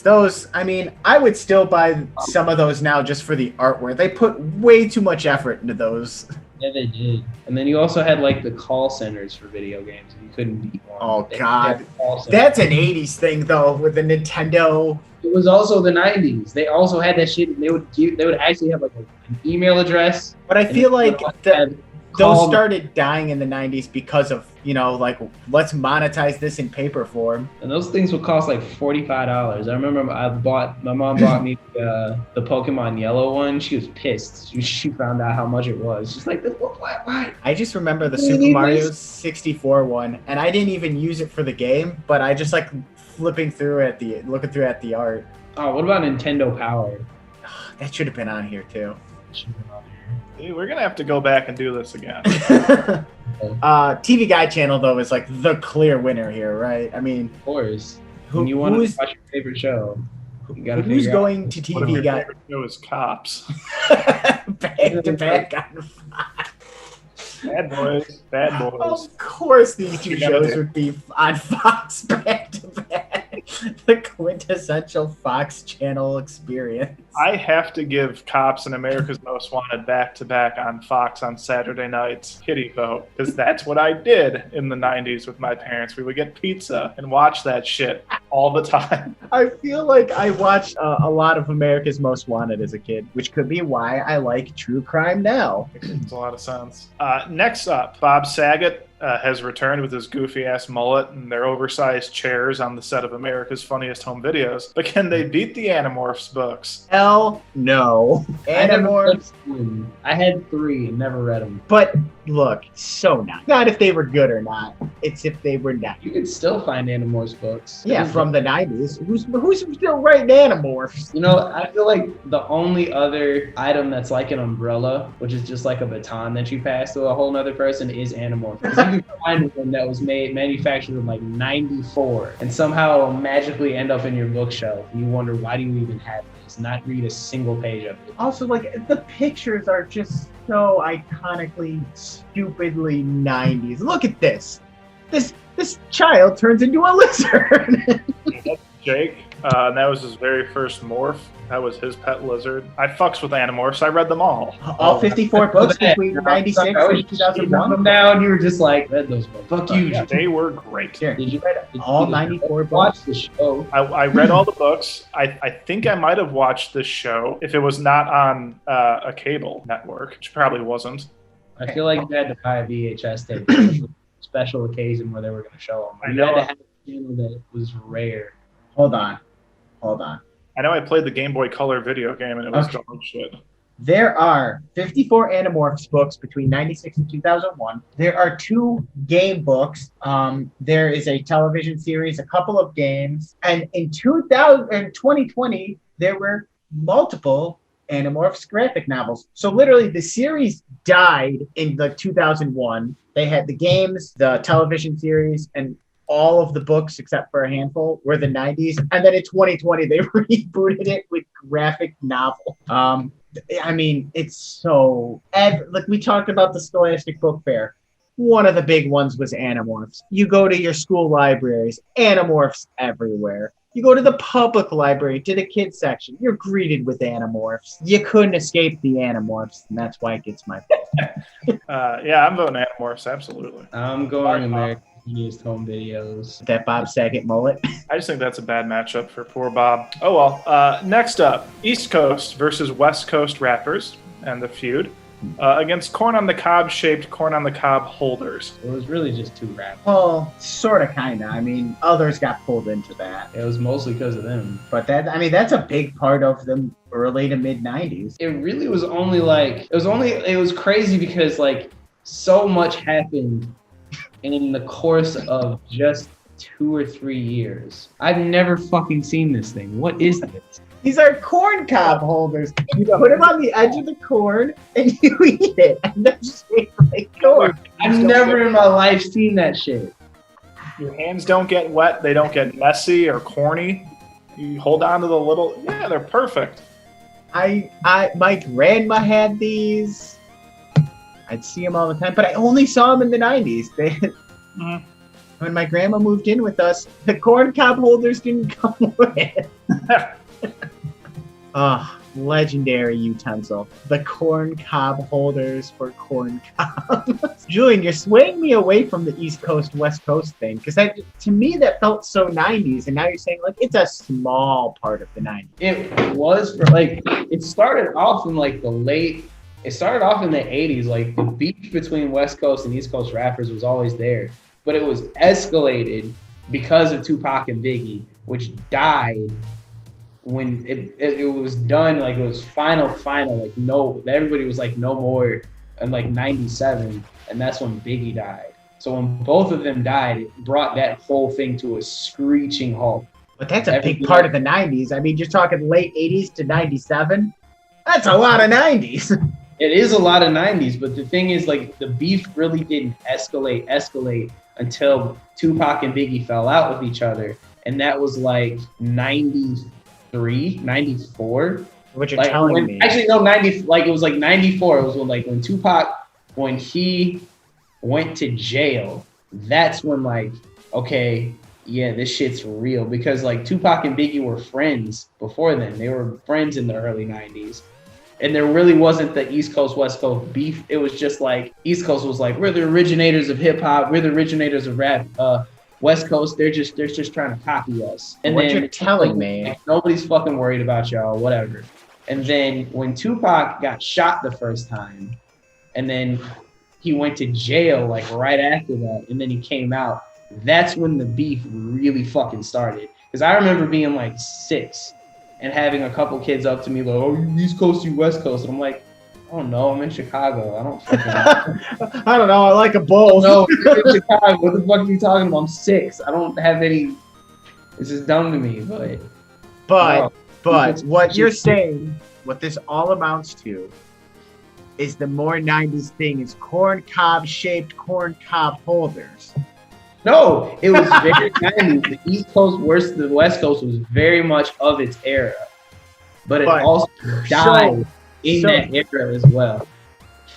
Those, I mean, I would still buy some of those now just for the artwork. They put way too much effort into those. Yeah, they did. And then you also had like the call centers for video games. You couldn't beat one. Oh, They God. had call centers. That's an 80s thing, though, with the Nintendo. It was also the 90s. They also had that shit. And they would actually have like an email address. But I and feel they like would the, have those started dying in the 90s because of, like, let's monetize this in paper form. And those things would cost like $45. I remember my mom bought me the Pokemon Yellow one. She was pissed. She found out how much it was. She's like, why? I just remember the Super Mario 64 one, and I didn't even use it for the game, but I just like looking through at the art. Oh, what about Nintendo Power? That should have been on here too. Hey, we're gonna have to go back and do this again. TV Guide channel though is like the clear winner here, right? I mean, of course. When you want to watch your favorite show, you gotta who's figure going out. to TV Guide? It was Cops. Back to back on Fox. Bad boys. Of course, these two shows would be on Fox back to back. The quintessential Fox Channel experience. I have to give Cops and America's Most Wanted back to back on Fox on Saturday nights. Kitty vote, because that's what I did in the 90s with my parents. We would get pizza and watch that shit all the time. I feel like I watched a lot of America's Most Wanted as a kid, which could be why I like true crime now. Makes a lot of sense. Next up, Bob Saget has returned with his goofy-ass mullet and their oversized chairs on the set of America's Funniest Home Videos. But can they beat the Animorphs books? Hell no. Animorphs. I had 3 and never read them. But look, so nice. Not if they were good or not. It's if they were not. You can still find Animorphs books. Yeah, from the 90s. Who's still writing Animorphs? I feel like the only other item that's like an umbrella, which is just like a baton that you pass to a whole nother person, is Animorphs. Because you can find one that was manufactured in like 94 and somehow magically end up in your bookshelf. And you wonder, why do you even have this? Not read a single page of it. Also, like, the pictures are just so iconically, stupidly 90s. Look at this. This child turns into a lizard. That's Jake. And that was his very first morph. That was his pet lizard. I fucks with Animorphs. I read them all. All 54 books between 96 and 2001. Them down, you were just like, read those books. Fuck you. Yeah, they were great. Here. Did you read all 94 books? Watch the show. I read all the books. I think I might have watched this show if it was not on a cable network, which probably wasn't. I feel like you had to buy a VHS tape for a special occasion where they were going to show them. I You know. had to have a channel that was rare. Hold on. I know I played the Game Boy Color video game and it was dog shit. There are 54 Animorphs books between 96 and 2001. There are 2 game books. There is a television series, a couple of games. And in 2020, there were multiple Animorphs graphic novels. So literally the series died in 2001. They had the games, the television series, and all of the books except for a handful were the 90s. And then in 2020, they rebooted it with graphic novel. I mean, it's so... Like we talked about the Scholastic Book Fair. One of the big ones was Animorphs. You go to your school libraries, Animorphs everywhere. You go to the public library, to the kids section, you're greeted with Animorphs. You couldn't escape the Animorphs, and that's why it gets my vote. Yeah, I'm voting Animorphs, absolutely. I'm going American Funniest Home Videos. That Bob Saget mullet. I just think that's a bad matchup for poor Bob. Oh well. Next up, East Coast versus West Coast rappers and the feud against corn on the cob shaped corn on the cob holders. It was really just 2 rappers. Well, sort of, kind of. I mean, others got pulled into that. It was mostly because of them. But that's a big part of the early to mid 90s. It really was only like, it was crazy because like so much happened in the course of just 2 or 3 years. I've never fucking seen this thing. What is this? These are corn cob holders. You put them on the edge of the corn and you eat it. And they're shaped like corn. I've never in my life seen that shit. Your hands don't get wet. They don't get messy or corny. You hold on to the little... Yeah, they're perfect. My grandma had these. I'd see them all the time, but I only saw them in the 90s. When my grandma moved in with us, the corn cob holders didn't come with. Legendary utensil. The corn cob holders for corn cobs. Julian, you're swaying me away from the East Coast, West Coast thing, because to me that felt so 90s, and now you're saying like it's a small part of the 90s. It was for like, it started off in like the late it started off in the 80s. Like the beef between West Coast and East Coast rappers was always there, but it was escalated because of Tupac and Biggie, which died when it was done. Like it was final. Like no, everybody was like no more in like 97, and that's when Biggie died. So when both of them died, it brought that whole thing to a screeching halt. But that's a big part of the 90s. I mean, you're talking late 80s to 97. That's a lot of 90s. It is a lot of 90s, but the thing is, like, the beef really didn't escalate until Tupac and Biggie fell out with each other. And that was like 93, 94. What you're like, telling me. Actually, no, 90, like, it was like 94. It was when Tupac, when he went to jail, that's when, like, okay, yeah, this shit's real. Because, like, Tupac and Biggie were friends before then. They were friends in the early 90s. And there really wasn't the East Coast, West Coast beef. It was just like, East Coast was like, we're the originators of hip hop. We're the originators of rap. West Coast, they're just trying to copy us. And what then you're telling me, like, nobody's fucking worried about y'all, whatever. And then when Tupac got shot the first time, and then he went to jail like right after that, and then he came out, that's when the beef really fucking started. Because I remember being like 6 and having a couple kids up to me like, oh, you East Coast, you West Coast. And I'm like, I don't know, I'm in Chicago. I don't fucking know. I don't know, I like a bowl. No, I'm in Chicago. What the fuck are you talking about? I'm 6. I don't have any, this is dumb to me, But what you're saying, what this all amounts to, is the more 90s thing is corn cob shaped corn cob holders. No, it was very 90s. The East Coast versus the West Coast was very much of its era. But it also died in that era as well.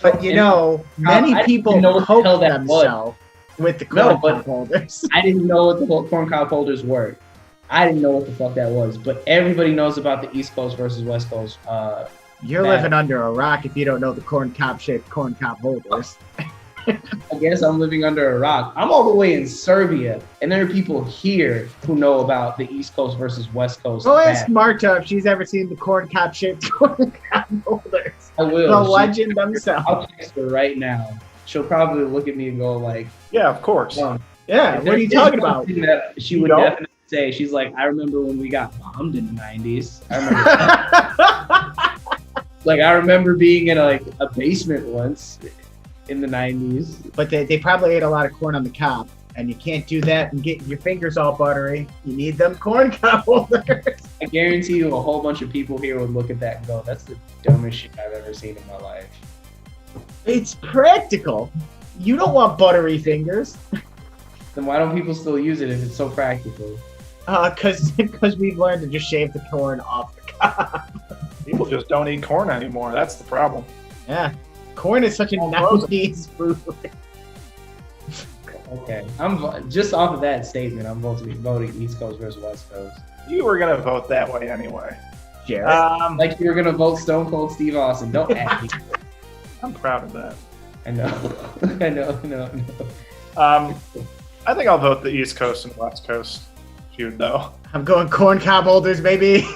But you know, many people hope themselves with the corn cob holders. I didn't know what the corn cob holders were. I didn't know what the fuck that was. But everybody knows about the East Coast versus West Coast. You're living under a rock if you don't know the corn cob shaped corn cob holders. I guess I'm living under a rock. I'm all the way in Serbia, and there are people here who know about the East Coast versus West Coast. Go ask Marta if she's ever seen the corn cob shaped corn cob holders. I will. The legend themselves. I'll text her right now. She'll probably look at me and go like, "Yeah, of course." Yeah, what are you talking about? She would definitely say, she's like, I remember when we got bombed in the 90s. I remember like, I remember being in a basement once in the 90s. But they probably ate a lot of corn on the cob, and you can't do that and get your fingers all buttery. You need them corn cob holders. I guarantee you a whole bunch of people here would look at that and go, that's the dumbest shit I've ever seen in my life. It's practical. You don't want buttery fingers. Then why don't people still use it if it's so practical? Because we've learned to just shave the corn off the cob. People just don't eat corn anymore. That's the problem. Yeah. Corn is such a 90s food. Okay. I'm just off of that statement, I'm voting East Coast versus West Coast. You were going to vote that way anyway. Jared. Like you were going to vote Stone Cold Steve Austin. Don't ask me. I'm proud of that. I know. I know. I think I'll vote the East Coast and West Coast feud, though. I'm going corn cob holders, baby.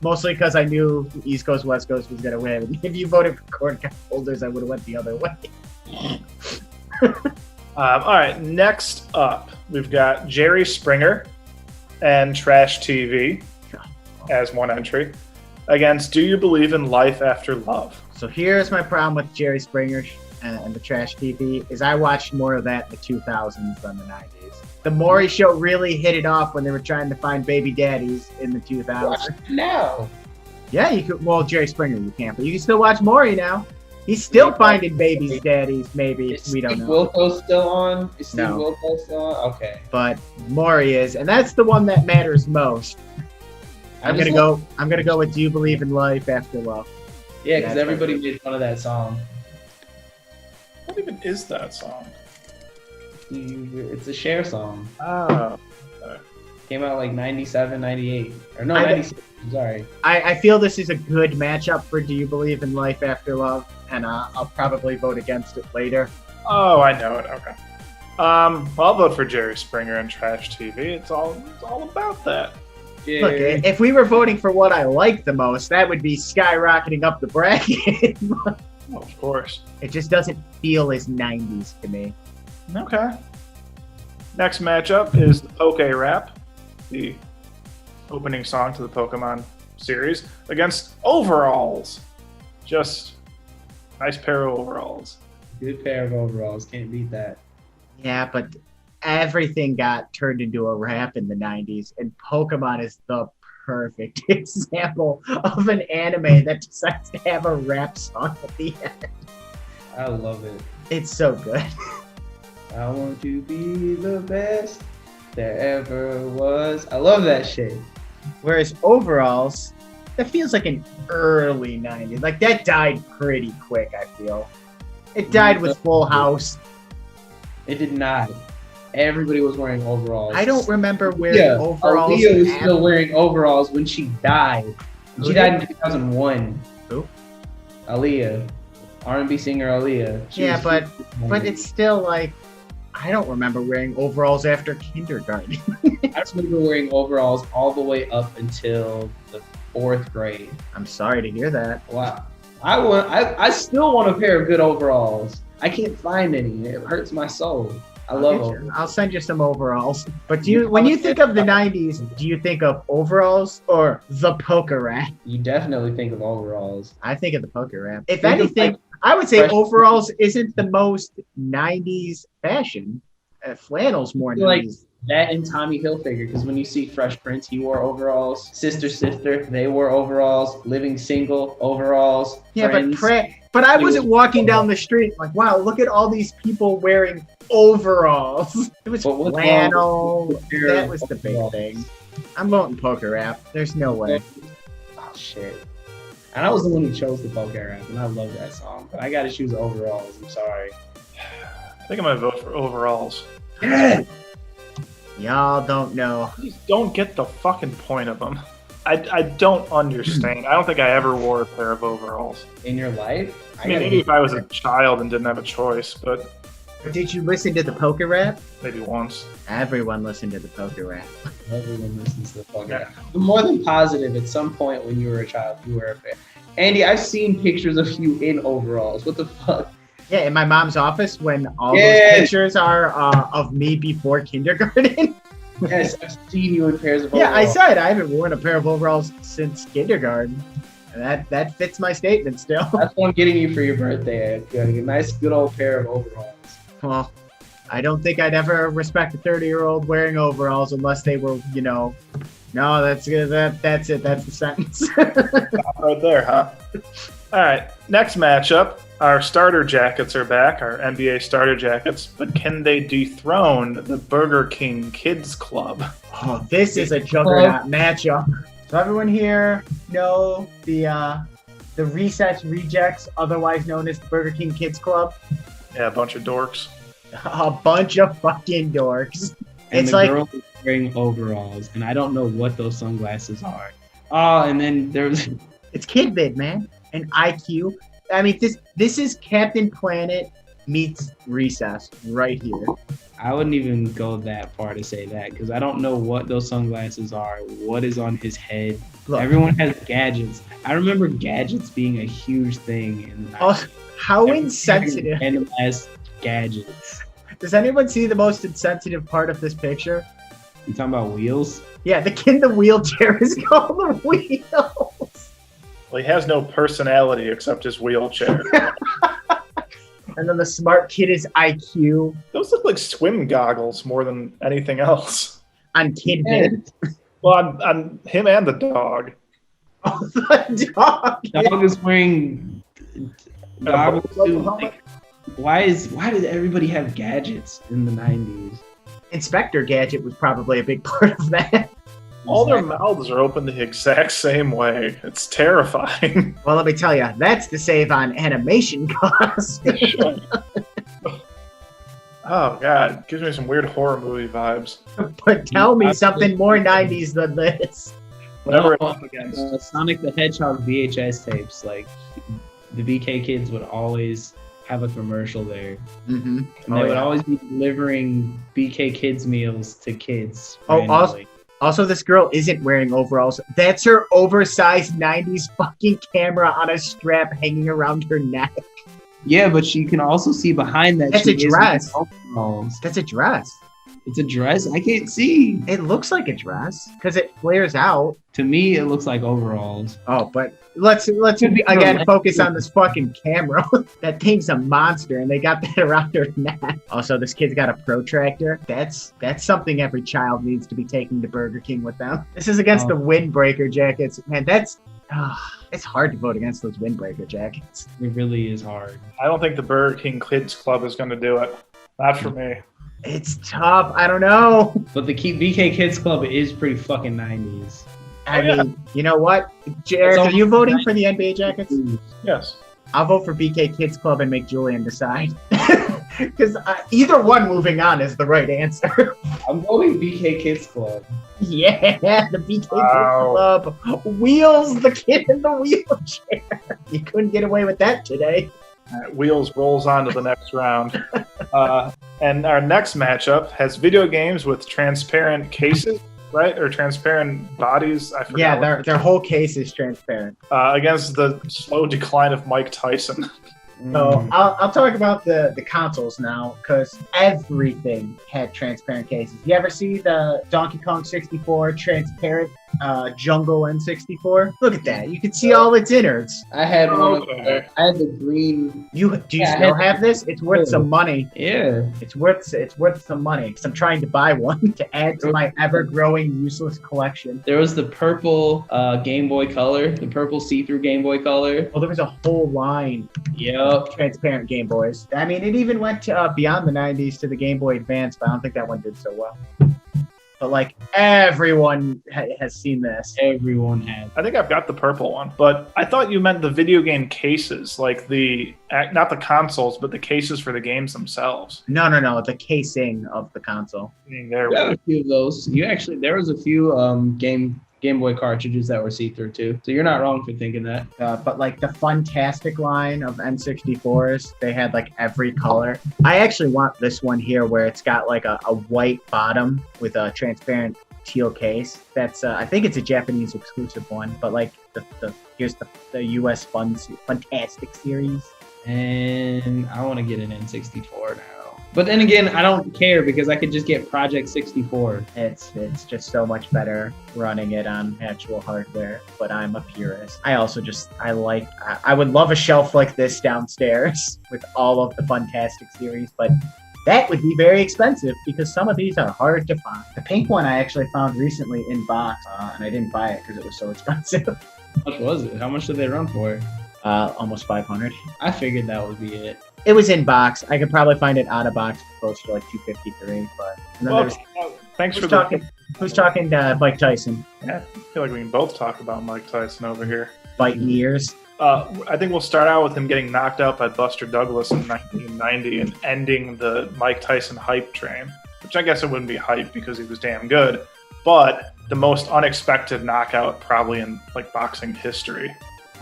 Mostly because I knew East Coast, West Coast was going to win. If you voted for corn cob holders, I would have went the other way. All right, next up, we've got Jerry Springer and Trash TV as one entry against Do You Believe in Life After Love? So here's my problem with Jerry Springer and the Trash TV is I watched more of that in the 2000s than the 90s. The Maury Show really hit it off when they were trying to find baby daddies in the 2000s. No. Yeah, you could. Well, Jerry Springer you can't, but you can still watch Maury now. He's still finding babies daddies. Maybe we don't know. Wilco still on? Is Steve No. Wilco still on? Okay. But Maury is, and that's the one that matters most. I'm gonna go with Do You Believe in Life After Love? Yeah, because everybody made fun of that song. What even is that song? It's a Cher song. Oh. Came out like 97, 98. Or no, 96. I'm sorry. I feel this is a good matchup for Do You Believe in Life After Love, and I'll probably vote against it later. Oh, I know it. Okay. Well, I'll vote for Jerry Springer and Trash TV. It's all about that. Look, if we were voting for what I like the most, that would be skyrocketing up the bracket. Oh, of course. It just doesn't feel as 90s to me. Okay. Next matchup is the Poke Rap, the opening song to the Pokemon series, against Overalls. Just nice pair of overalls. Good pair of overalls. Can't beat that. Yeah, but everything got turned into a rap in the 90s, and Pokemon is the perfect example of an anime that decides to have a rap song at the end. I love it. It's so good. I want to be the best there ever was. I love that shit. Whereas Overalls, that feels like an early 90s. Like, that died pretty quick, I feel. It died with Full House. It did not. Everybody was wearing overalls. I don't remember wearing overalls. Aaliyah was still wearing overalls when she died. She died in 2001. Who? Aaliyah. R&B singer Aaliyah. Yeah, but it's still like, I don't remember wearing overalls after kindergarten. I remember wearing overalls all the way up until the 4th grade. I'm sorry to hear that. Wow. I still want a pair of good overalls. I can't find any. It hurts my soul. I love overalls. I'll send you some overalls. But when you think of the 90s, do you think of overalls or the poker rap? You definitely think of overalls. I think of the poker rap. If anything, I would say overalls isn't the most 90s fashion. Flannel's more 90s. Like that and Tommy Hilfiger, because when you see Fresh Prince, he wore overalls. Sister, they wore overalls. Living Single, overalls. Yeah, Friends, but I wasn't walking down the street like, wow, look at all these people wearing overalls. It was flannel. That was the big thing. I'm voting poker rap. There's no way. Oh, shit. And I was the one who chose the poker rap, and I love that song. But I got to choose overalls. I'm sorry. I think I'm going to vote for overalls. Yeah. Y'all don't know. I just don't get the fucking point of them. I don't understand. I don't think I ever wore a pair of overalls. In your life? I mean, maybe if I was a child and didn't have a choice, but... Did you listen to the poker rap? Maybe once. Everyone listened to the poker rap. Everyone listens to the poker rap. I'm more than positive at some point when you were a child, you were a fan. Andy, I've seen pictures of you in overalls. What the fuck? Yeah, in my mom's office when all those pictures are of me before kindergarten. Yes, I've seen you in pairs of overalls. Yeah, I said I haven't worn a pair of overalls since kindergarten. And that fits my statement still. That's what I'm getting you for your birthday. A nice, good old pair of overalls. Well, I don't think I'd ever respect a 30-year-old wearing overalls unless they were, no, that's it. That's the sentence. Right there, huh? All right, next matchup. Our starter jackets are back, our NBA starter jackets, but can they dethrone the Burger King Kids Club? Oh, this is a juggernaut matchup. So everyone here know the Recess Rejects, otherwise known as the Burger King Kids Club? Yeah, a bunch of dorks. A bunch of fucking dorks. And it's the like girl is wearing overalls, and I don't know what those sunglasses are. Oh, and then there's it's Kid Vid, man, and IQ. I mean, this is Captain Planet meets Recess right here. I wouldn't even go that far to say that because I don't know what those sunglasses are, what is on his head. Look, everyone has gadgets. I remember gadgets being a huge thing in the 90s. How insensitive. And gadgets. Does anyone see the most insensitive part of this picture? You talking about wheels? Yeah, the kid in the wheelchair is called the Wheels. Well, he has no personality except his wheelchair. And then the smart kid is IQ. Those look like swim goggles more than anything else. On Kid Vid. Well, on him and the dog. Oh, the dog. Dog is wearing goggles too. Like, why did everybody have gadgets in the 90s? Inspector Gadget was probably a big part of that. All their mouths are open the exact same way. It's terrifying. Well, let me tell you, that's to save on animation costs. Oh, God. Gives me some weird horror movie vibes. But tell me something more 90s than this. Whatever it's up against. Sonic the Hedgehog VHS tapes, like the BK kids would always have a commercial there. Mm-hmm. And they would always be delivering BK kids meals to kids. Oh, Also, this girl isn't wearing overalls. That's her oversized 90s fucking camera on a strap hanging around her neck. Yeah, but you can also see behind that. That's she a dress. is wearing overalls. That's a dress. It's a dress? I can't see. It looks like a dress because it flares out. To me, it looks like overalls. Oh, but let's again focus on this fucking camera. That thing's a monster, and they got that around her neck. Also, this kid's got a protractor. That's something every child needs to be taking to Burger King with them. This is against the windbreaker jackets. Man, it's hard to vote against those windbreaker jackets. It really is hard. I don't think the Burger King Kids Club is going to do it. Not for me. It's tough. I don't know. But the BK Kids Club is pretty fucking 90s. I mean, you know what? Jared, are you voting for the NBA jackets? Yes. I'll vote for BK Kids Club and make Julian decide. Because either one moving on is the right answer. I'm voting BK Kids Club. Yeah, the BK Kids Club. Wheels, the kid in the wheelchair. You couldn't get away with that today. Wheels rolls on to the next round. And our next matchup has video games with transparent cases, right? Or transparent bodies. I forgot. Yeah, their whole case is transparent. Against the slow decline of Mike Tyson. So I'll talk about the consoles now, because everything had transparent cases. You ever see the Donkey Kong 64 transparent Jungle N64? Look at that. You can see all its innards. I had one. I had the green. Do you still have this? It's worth some money. Yeah. It's worth some money, because I'm trying to buy one to add to my ever-growing useless collection. There was the purple Game Boy Color, the purple see-through Game Boy Color. Oh, there was a whole line. Yep. Transparent Game Boys. I mean, it even went beyond the 90s to the Game Boy Advance, but I don't think that one did so well. But like everyone has seen this. Everyone has. I think I've got the purple one, but I thought you meant the video game cases, like not the consoles, but the cases for the games themselves. No, the casing of the console. There a few of those. There was a few Game Boy cartridges that were see-through too. So you're not wrong for thinking that. But like the Funtastic line of N64s, they had like every color. I actually want this one here where it's got like a white bottom with a transparent teal case. That's I think it's a Japanese exclusive one, but like here's the US Funtastic series. And I want to get an N64 now. But then again, I don't care because I could just get Project 64. It's just so much better running it on actual hardware, but I'm a purist. I also I would love a shelf like this downstairs with all of the Funtastic series, but that would be very expensive because some of these are hard to find. The pink one I actually found recently in box, and I didn't buy it because it was so expensive. How much was it? How much did they run for? Almost 500. I figured that would be it. It was in box. I could probably find it out of box close to like 253. But and then thanks for who's talking Mike Tyson? Yeah, I feel like we can both talk about Mike Tyson over here. Biting ears. I think we'll start out with him getting knocked out by Buster Douglas in 1990 and ending the Mike Tyson hype train, which I guess it wouldn't be hype because he was damn good, but the most unexpected knockout probably in like boxing history.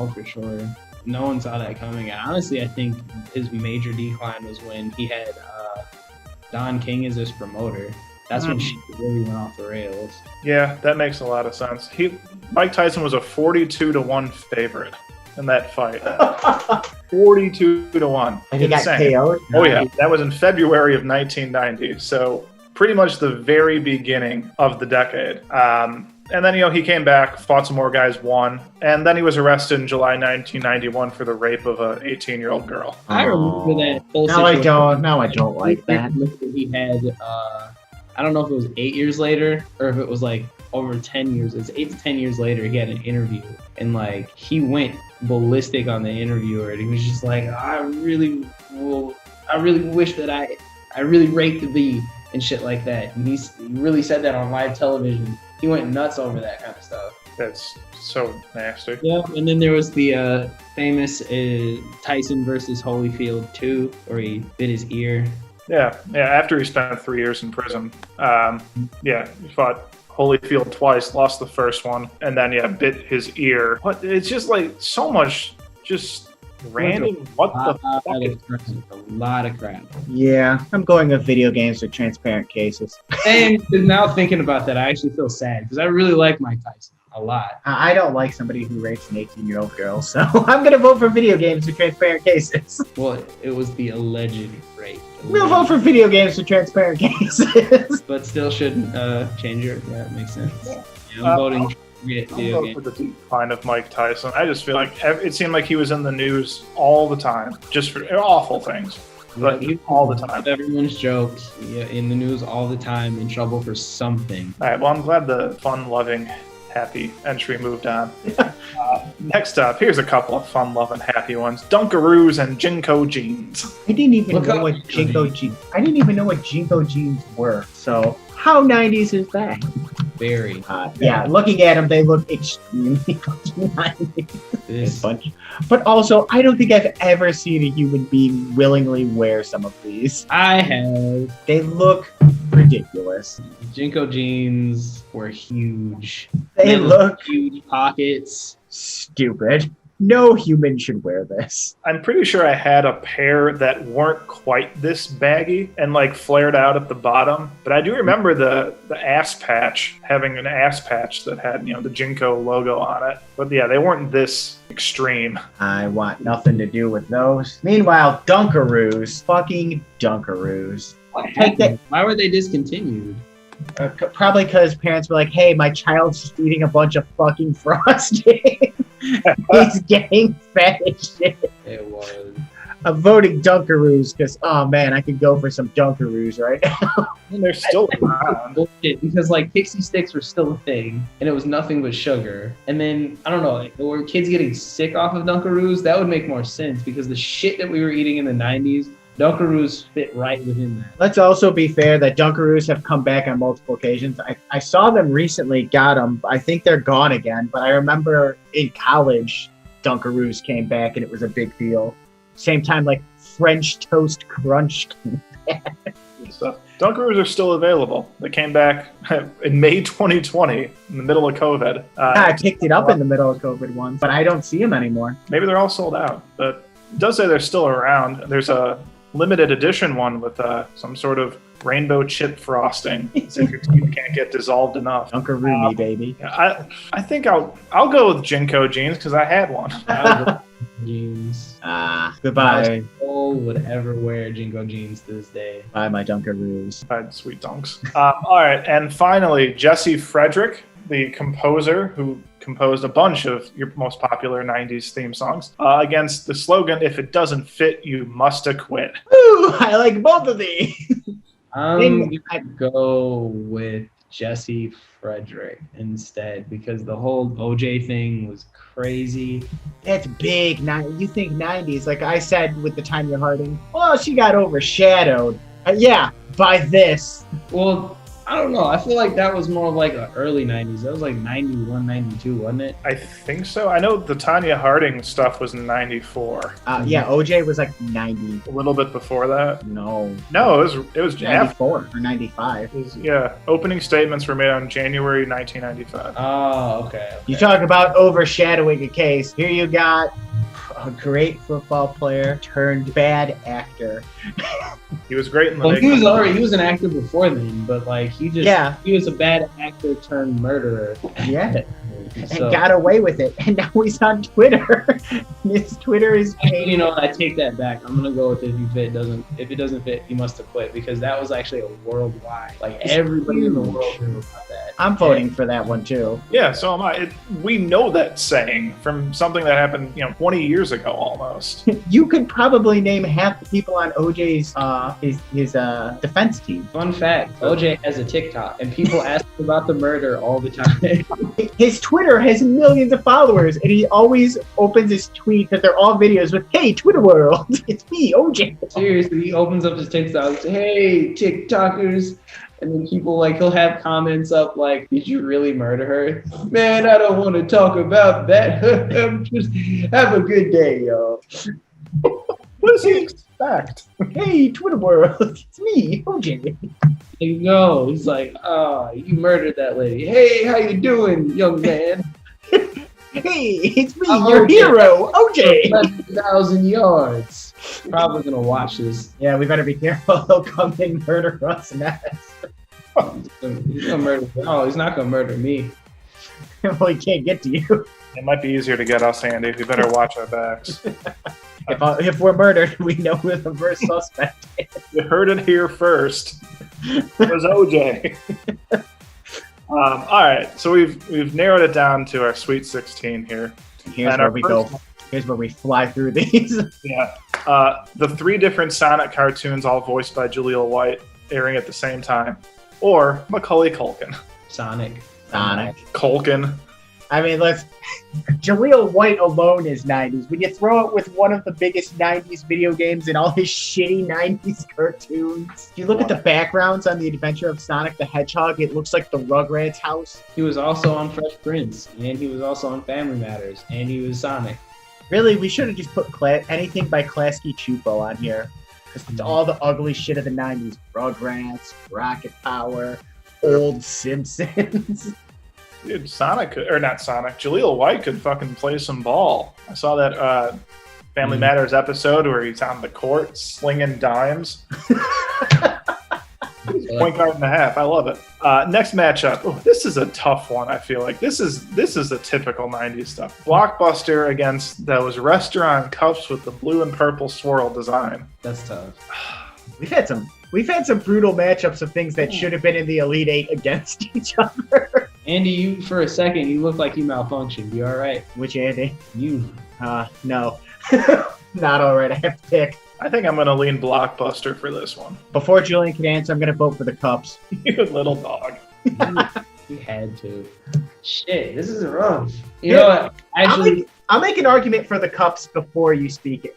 Oh, for sure. No one saw that coming. And honestly, I think his major decline was when he had Don King as his promoter. That's when she really went off the rails. Yeah, that makes a lot of sense. Mike Tyson was a 42-1 favorite in that fight. 42-1. And he got KO'd? Oh, yeah. That was in February of 1990. So pretty much the very beginning of the decade. And then, he came back, fought some more guys, won. And then he was arrested in July 1991 for the rape of an 18-year-old girl. I remember that whole situation. No, I don't like that. He had, I don't know if it was 8 years later or if it was like over 10 years. It's 8 to 10 years later, he had an interview. And like, he went ballistic on the interviewer. And he was just like, I really wish that I really raped the bee and shit like that. And he really said that on live television. He went nuts over that kind of stuff. That's so nasty. Yeah, and then there was the famous Tyson versus Holyfield 2, where he bit his ear. Yeah. After he spent 3 years in prison, he fought Holyfield twice, lost the first one, and then bit his ear. But it's just like so much just Randy, what the fuck is A lot of crap. Yeah, I'm going with video games with transparent cases. And now thinking about that, I actually feel sad because I really like Mike Tyson a lot. I don't like somebody who rapes an 18-year-old girl, so I'm going to vote for video games with transparent cases. Well, it was the alleged rape. We'll vote for video games with transparent cases. But still shouldn't change your. Yeah, it makes sense. Yeah, I'm voting. Forget I'll video vote game. for the decline of Mike Tyson. I just feel like it seemed like he was in the news all the time, just for awful things. But all the time. Everyone's jokes, yeah, in the news all the time, in trouble for something. All right, well, I'm glad the fun-loving, happy entry moved on. Next up, here's a couple of fun-loving, happy ones. Dunkaroos and Jinko jeans. I didn't even Look know up what Jinko jeans. I didn't even know what Jinko jeans were. So how 90s is that? Very. Yeah, looking at them, they look extremely fucking 90s. This Bunch. But also, I don't think I've ever seen a human being willingly wear some of these. I have. They look ridiculous. Jinko jeans were huge. They had look huge pockets. stupid. No human should wear this. I'm pretty sure I had a pair that weren't quite this baggy and like flared out at the bottom. But I do remember the ass patch, having an ass patch that had, the Jinko logo on it. But yeah, they weren't this extreme. I want nothing to do with those. Meanwhile, Dunkaroos. Fucking Dunkaroos. Why were they discontinued? Probably because parents were like, hey, my child's just eating a bunch of fucking frosting. He's getting fat as shit. It was. I'm voting Dunkaroos because, oh man, I could go for some Dunkaroos right now. And they're still around. Bullshit, because like pixie sticks were still a thing, and it was nothing but sugar. And then I don't know, like, were kids getting sick off of Dunkaroos? That would make more sense because the shit that we were eating in the 90s, Dunkaroos fit right within that. Let's also be fair that Dunkaroos have come back on multiple occasions. I saw them recently, got them. I think they're gone again, but I remember in college, Dunkaroos came back and it was a big deal. Same time, like French Toast Crunch came back. Stuff. Dunkaroos are still available. They came back in May 2020, in the middle of COVID. I picked it up in the middle of COVID once, but I don't see them anymore. Maybe they're all sold out, but it does say they're still around. There's a limited edition one with some sort of rainbow chip frosting. So your teeth can't get dissolved enough. Dunkaroo me, baby. I think I'll go with Jinko jeans because I had one. Jeans. Goodbye. No one would ever wear Jinko jeans to this day. Bye, my Dunkaroos. I had sweet dunks. All right, and finally, Jesse Frederick, the composer who composed a bunch of your most popular 90s theme songs, against the slogan, "If it doesn't fit, you must quit." Ooh, I like both of these. I'm gonna go with Jesse Frederick instead because the whole OJ thing was crazy. That's big. You think 90s, like I said with the Tanya Harding, well, she got overshadowed. Yeah, by this. Well, I don't know. I feel like that was more of like the early 90s. That was like 91, 92, wasn't it? I think so. I know the Tanya Harding stuff was in 94. Yeah, OJ was like 90. A little bit before that. No, it was 94 or 95. Opening statements were made on January 1995. Oh, okay. You talk about overshadowing a case. Here you got a great football player turned bad actor. He was great in the Well, he was an actor before then, but like he was a bad actor turned murderer. Yeah. And got away with it. And now he's on Twitter. His Twitter is I take that back. I'm gonna go with if it doesn't fit, you must have quit, because that was actually a worldwide. Like everybody in the world knew about that. I'm voting for that one too. Yeah, so am I. We know that saying from something that happened, 20 years ago almost. You could probably name half the people on OJ's his defense team. Fun fact: OJ has a TikTok, and people ask him about the murder all the time. His Twitter has millions of followers, and he always opens his tweet because they're all videos with, "Hey, Twitter world, it's me, OJ." Seriously, he opens up his TikTok, says, "Hey, TikTokers," and then people he'll have comments up like, "Did you really murder her?" "Man, I don't want to talk about that." Just have a good day, y'all. What does he expect? Hey, Twitter world, it's me, OJ. There you go. He's like, "Oh, you murdered that lady. Hey, how you doing, young man?" Hey, it's me, your hero, OJ. 2,000 yards. Probably gonna watch this. Yeah, we better be careful. He'll come and murder us next. He's gonna murder. No, he's not gonna murder me. Well, he can't get to you. It might be easier to get us, Andy. We better watch our backs. If we're murdered, we know who the first suspect is. You heard it here first. It was OJ. All right, so we've narrowed it down to our Sweet 16 here. Here's And where our we first go. Here's where we fly through these. Yeah. The 3 different Sonic cartoons, all voiced by Jaleel White, airing at the same time. Or Macaulay Culkin. Sonic. Culkin. I mean, Jaleel White alone is 90s. When you throw it with one of the biggest 90s video games and all his shitty 90s cartoons. If you look at the backgrounds on the Adventure of Sonic the Hedgehog, it looks like the Rugrats house. He was also on Fresh Prince, and he was also on Family Matters, and he was Sonic. Really, we should have just put anything by Klasky Chupo on here. Because it's all the ugly shit of the 90s. Rugrats, Rocket Power, old Simpsons. Dude, Jaleel White could fucking play some ball. I saw that Family Matters episode where he's on the court slinging dimes. Point guard and a half. I love it. Next matchup. Oh, this is a tough one, I feel like. This is the typical 90s stuff. Blockbuster against those restaurant cups with the blue and purple swirl design. That's tough. We've had some brutal matchups of things that should have been in the Elite Eight against each other. Andy, you for a second, you look like you malfunctioned. You all right? Which Andy? You. No. Not all right. I have to pick. I think I'm going to lean Blockbuster for this one. Before Julian can answer, I'm going to vote for the Cups. You little dog. You had to. Shit, this is rough. You know what? Actually, I'll make an argument for the Cups before you speak it,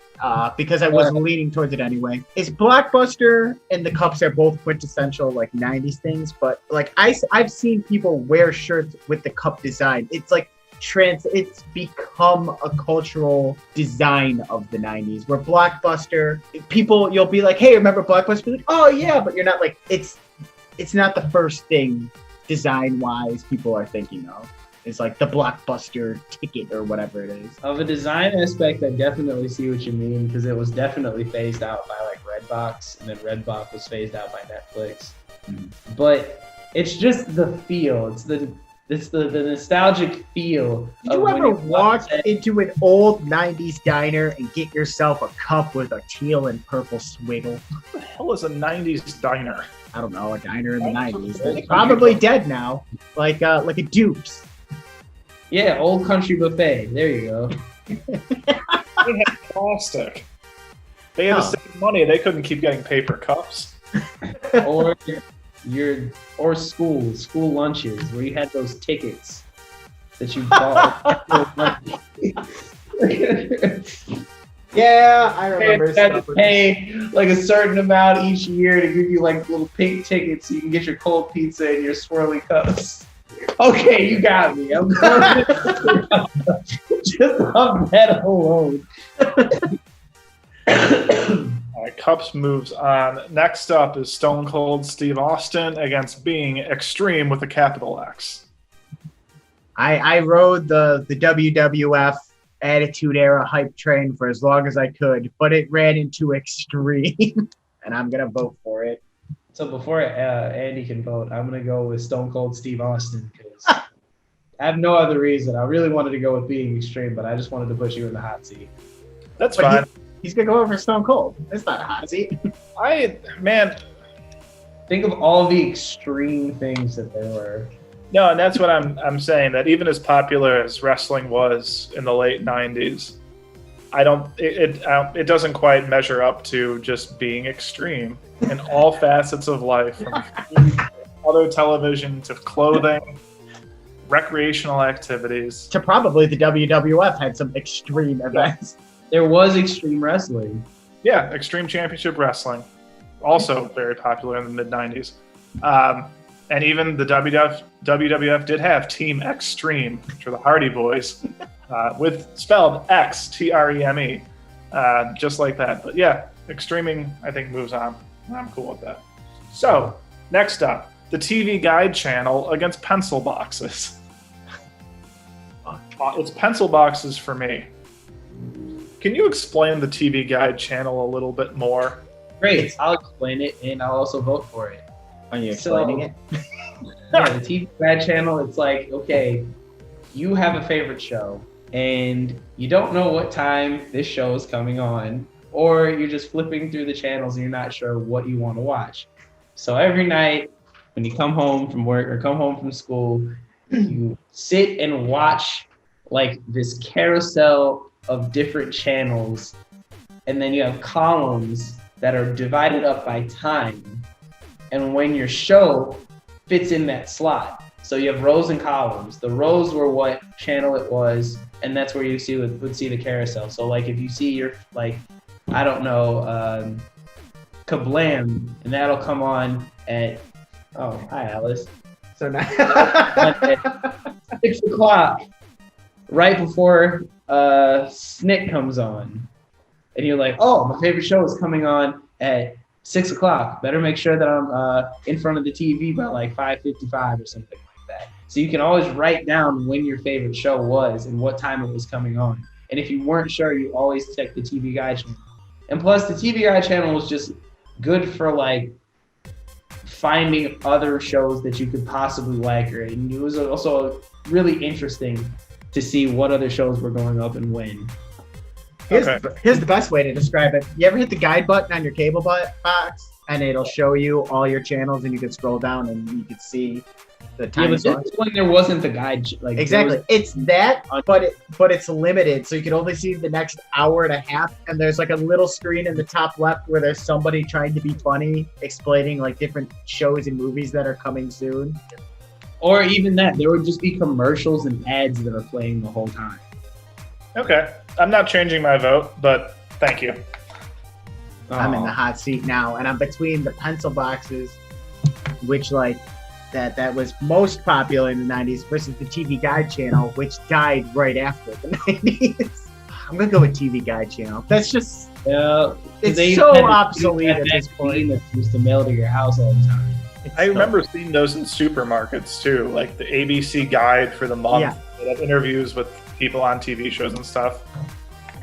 because I was leaning towards it anyway. Is Blockbuster and the Cups are both quintessential like 90s things, but like I've seen people wear shirts with the cup design. It's like it's become a cultural design of the 90s where Blockbuster you'll be like, hey, remember Blockbuster? Like, oh yeah, but you're not like it's not the first thing design wise people are thinking of. It's like the Blockbuster ticket or whatever it is. Of a design aspect, I definitely see what you mean because it was definitely phased out by like Redbox, and then Redbox was phased out by Netflix. Mm-hmm. But it's just the feel. It's the nostalgic feel. Did you ever walk into an old 90s diner and get yourself a cup with a teal and purple swiggle? What the hell is a 90s diner? I don't know, a diner in the 90s. It's probably dead now. Like a Duke's. Yeah, Old Country Buffet. There you go. They had plastic. They had to save money. They couldn't keep getting paper cups. or school lunches where you had those tickets that you bought. Yeah, I remember. You had to pay like a certain amount each year to give you like little pink tickets so you can get your cold pizza and your swirly cups. Okay, you got me. I'm going just on that alone. All right, Cups moves on. Next up is Stone Cold Steve Austin against Being Extreme with a capital X. I rode the WWF Attitude Era hype train for as long as I could, but it ran into extreme, and I'm going to vote for it. So before Andy can vote, I'm going to go with Stone Cold Steve Austin because I have no other reason. I really wanted to go with Being Extreme, but I just wanted to put you in the hot seat. That's fine. He's going to go over Stone Cold. That's not a hot seat. Think of all the extreme things that there were. No, and that's what I'm saying, that even as popular as wrestling was in the late 90s, it doesn't quite measure up to just being extreme in all facets of life, from other television to clothing, recreational activities. To probably the WWF had some extreme events. There was extreme wrestling. Yeah, Extreme Championship Wrestling, also very popular in the mid-90s. And even the WWF did have Team Extreme, which are the Hardy Boys, with spelled X-T-R-E-M-E, just like that. But yeah, Extreming, I think, moves on. I'm cool with that. So, next up, the TV Guide channel against pencil boxes. It's pencil boxes for me. Can you explain the TV Guide channel a little bit more? Great. I'll explain it, and I'll also vote for it. Are you explaining it? Yeah, the TV Guide channel, it's like, okay, you have a favorite show, and you don't know what time this show is coming on, or you're just flipping through the channels and you're not sure what you want to watch. So every night when you come home from work or come home from school, you sit and watch like this carousel of different channels, and then you have columns that are divided up by time, and when your show fits in that slot. So you have rows and columns. The rows were what channel it was, and that's where you would see the carousel. So like if you see your, like, I don't know, Kablam, and that'll come on at, oh, hi Alice. So now At 6 o'clock, right before Snick comes on. And you're like, oh, my favorite show is coming on at 6 o'clock. Better make sure that I'm in front of the TV by like 5:55 or something like that. So you can always write down when your favorite show was and what time it was coming on. And if you weren't sure, you always check the TV Guide channel. And plus, the TV Guide channel was just good for like finding other shows that you could possibly like. Right? And it was also really interesting to see what other shows were going up and when. Here's the best way to describe it. You ever hit the guide button on your cable box, and it'll show you all your channels, and you can scroll down and you can see the time. Yeah, but this when there wasn't the guide. Like exactly, it's that, but it's limited, so you can only see the next hour and a half. And there's like a little screen in the top left where there's somebody trying to be funny, explaining like different shows and movies that are coming soon. Or even that, there would just be commercials and ads that are playing the whole time. Okay. I'm not changing my vote, but thank you. I'm in the hot seat now, and I'm between the pencil boxes, which like that was most popular in the 90s, versus the TV Guide channel, which died right after the 90s. I'm gonna go with TV Guide channel. That's just it's so obsolete at this point. That used to mail to your house all the time. I remember seeing those in supermarkets too, like the ABC Guide for the month. Yeah. They have interviews with people on TV shows and stuff.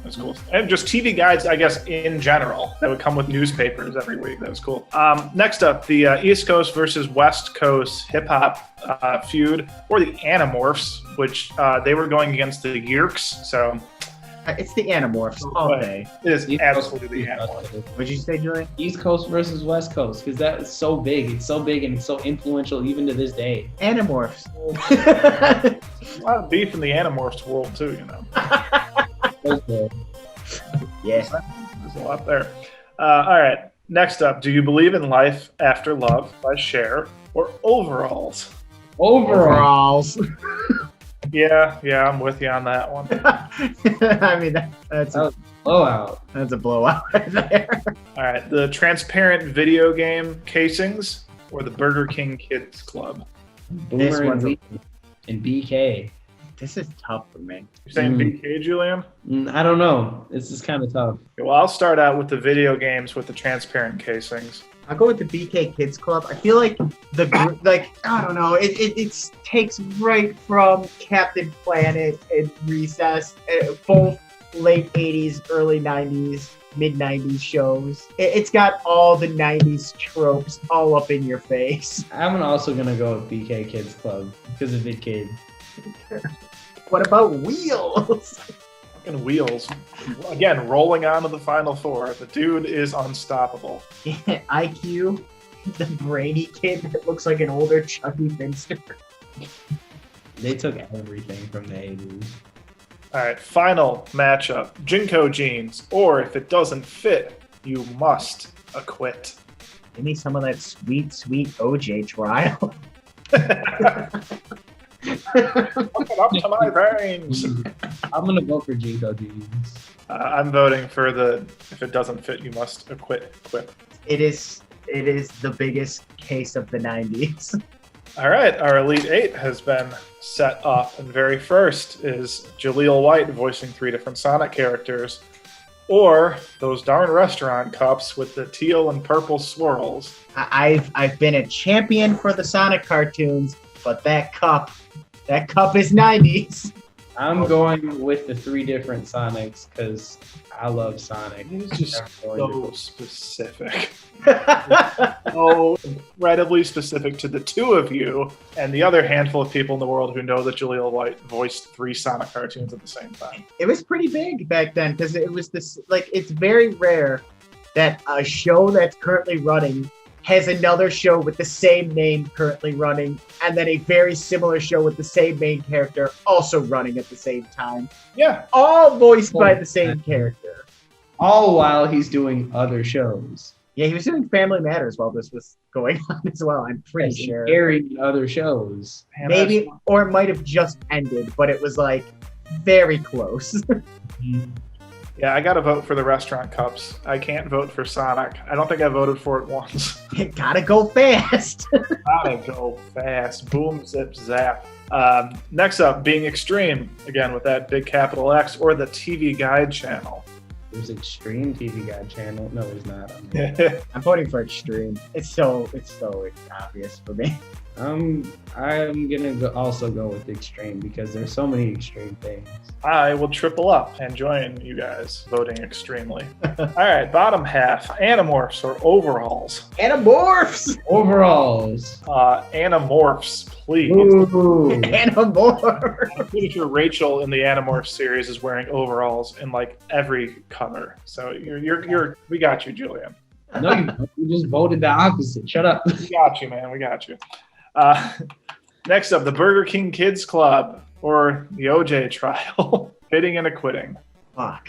That's cool. And just TV guides, I guess, in general, that would come with newspapers every week. That was cool. Next up, the East Coast versus West Coast hip hop feud, or the Animorphs, which they were going against the Yerks. So it's the Animorphs all day. It is absolutely the Animorphs. What'd you say, Julian? East Coast versus West Coast, because that is so big. It's so big and it's so influential even to this day. Animorphs. A lot of beef in the Animorphs world too, you know. Yeah. There's a lot there. All right. Next up, do you believe in life after love by Cher, or overalls? Overalls. Yeah, I'm with you on that one. I mean, that's a blowout. That's a blowout right there. All right. The transparent video game casings, or the Burger King Kids Club? Boomer and BK. This is tough for me. You're saying BK, Julian? I don't know. This is kind of tough. Okay, well, I'll start out with the video games with the transparent casings. I'll go with the BK Kids Club. I feel like the group, like, I don't know, it takes right from Captain Planet and Recess, both late 80s, early 90s, mid 90s shows. It's got all the 90s tropes all up in your face. I'm also going to go with BK Kids Club because of the kid. What about Wheels? Fucking Wheels. Again, rolling on to the Final Four. The dude is unstoppable. IQ, the brainy kid that looks like an older Chucky Finster. They took everything from the 80s. All right, final matchup. Jinko jeans, or if it doesn't fit, you must acquit. Give me some of that sweet, sweet OJ trial. Up to my veins. I'm gonna vote for Jinko jeans. I'm voting for the if it doesn't fit, you must acquit. It is the biggest case of the 90s. All right, our Elite Eight has been set up, and very first is Jaleel White voicing 3 different Sonic characters, or those darn restaurant cups with the teal and purple swirls. I've been a champion for the Sonic cartoons, but that cup is 90s. I'm going with the 3 different Sonics because I love Sonic. He's just so specific. So incredibly specific to the 2 of you and the other handful of people in the world who know that Jaleel White voiced 3 Sonic cartoons at the same time. It was pretty big back then because it was this, like, it's very rare that a show that's currently running has another show with the same name currently running, and then a very similar show with the same main character also running at the same time. Yeah. All voiced by the same character. All while he's doing other shows. Yeah, he was doing Family Matters while this was going on as well, I'm pretty sure. Airing other shows. Maybe, or it might have just ended, but it was like very close. Yeah, I gotta vote for the restaurant cups. I can't vote for Sonic. I don't think I voted for it once. You gotta go fast. Gotta go fast. Boom, zip, zap. Next up, being extreme, again with that big capital X, or the TV Guide channel. There's Extreme TV Guide channel. No, there's not. I'm voting for Extreme. It's so obvious for me. I'm gonna also go with Extreme because there's so many extreme things. I will triple up and join you guys voting extremely. All right, bottom half, Animorphs or overalls? Animorphs! Overalls. Animorphs, please. Ooh. Animorphs! I'm pretty sure Rachel in the Animorphs series is wearing overalls in like every cover. So we got you, Julian. No, you just voted the opposite. Shut up. We got you, man. We got you. Next up, the Burger King Kids Club or the OJ trial. Fitting and acquitting. Fuck.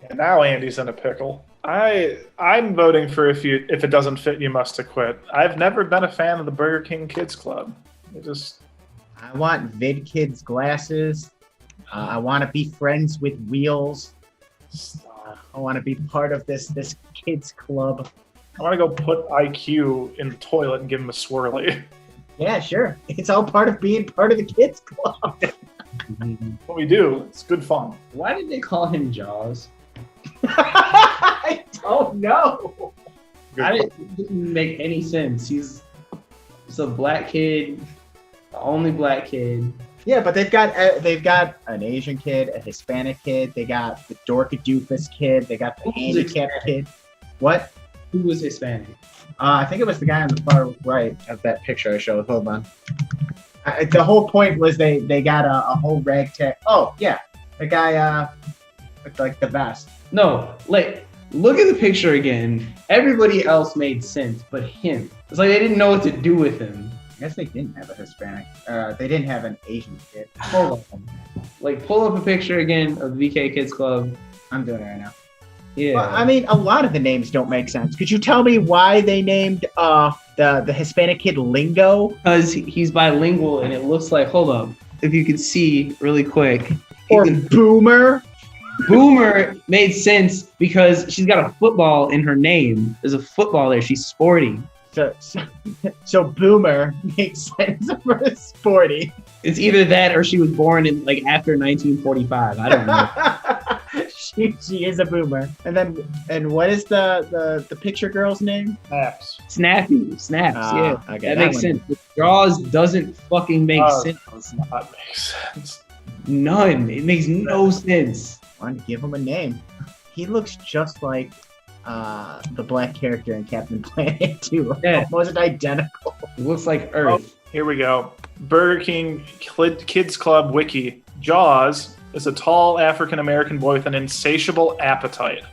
And now Andy's in a pickle. I'm voting for if it doesn't fit, you must acquit. I've never been a fan of the Burger King Kids Club. I want VidKids glasses. I want to be friends with Wheels. I want to be part of this kids club. I want to go put IQ in the toilet and give him a swirly. Yeah, sure. It's all part of being part of the kids club. What we do, it's good fun. Why did they call him Jaws? I don't know. It didn't make any sense. He's a black kid, the only black kid. Yeah, but they've got an Asian kid, a Hispanic kid. They got the Dorkadoofus kid. They got the handicapped kid. What? Who was Hispanic? I think it was the guy on the far right of that picture I showed. Hold on. The whole point was they got a whole ragtag. Oh yeah, the guy with like the vest. No, like look at the picture again. Everybody else made sense, but him. It's like they didn't know what to do with him. I guess they didn't have a Hispanic. They didn't have an Asian kid. Hold on. Like pull up a picture again of VK Kids Club. I'm doing it right now. Yeah. Well, I mean, a lot of the names don't make sense. Could you tell me why they named the Hispanic kid Lingo? Because he's bilingual and it looks like, hold up, if you could see really quick. Or Boomer? Boomer made sense because she's got a football in her name. There's a football there. She's sporty. So Boomer makes sense for sporty. It's either that or she was born in like after 1945. I don't know. She is a boomer. And what is the picture girl's name? Snaps. Snaps, yeah. Okay, that makes sense. The Jaws doesn't fucking make sense. Does not make sense. None. It makes no sense. I wanted to give him a name. He looks just like the black character in Captain Planet 2. Yeah. Almost identical. It looks like Earth. Oh, here we go. Burger King Kids Club Wiki. Jaws is a tall African-American boy with an insatiable appetite.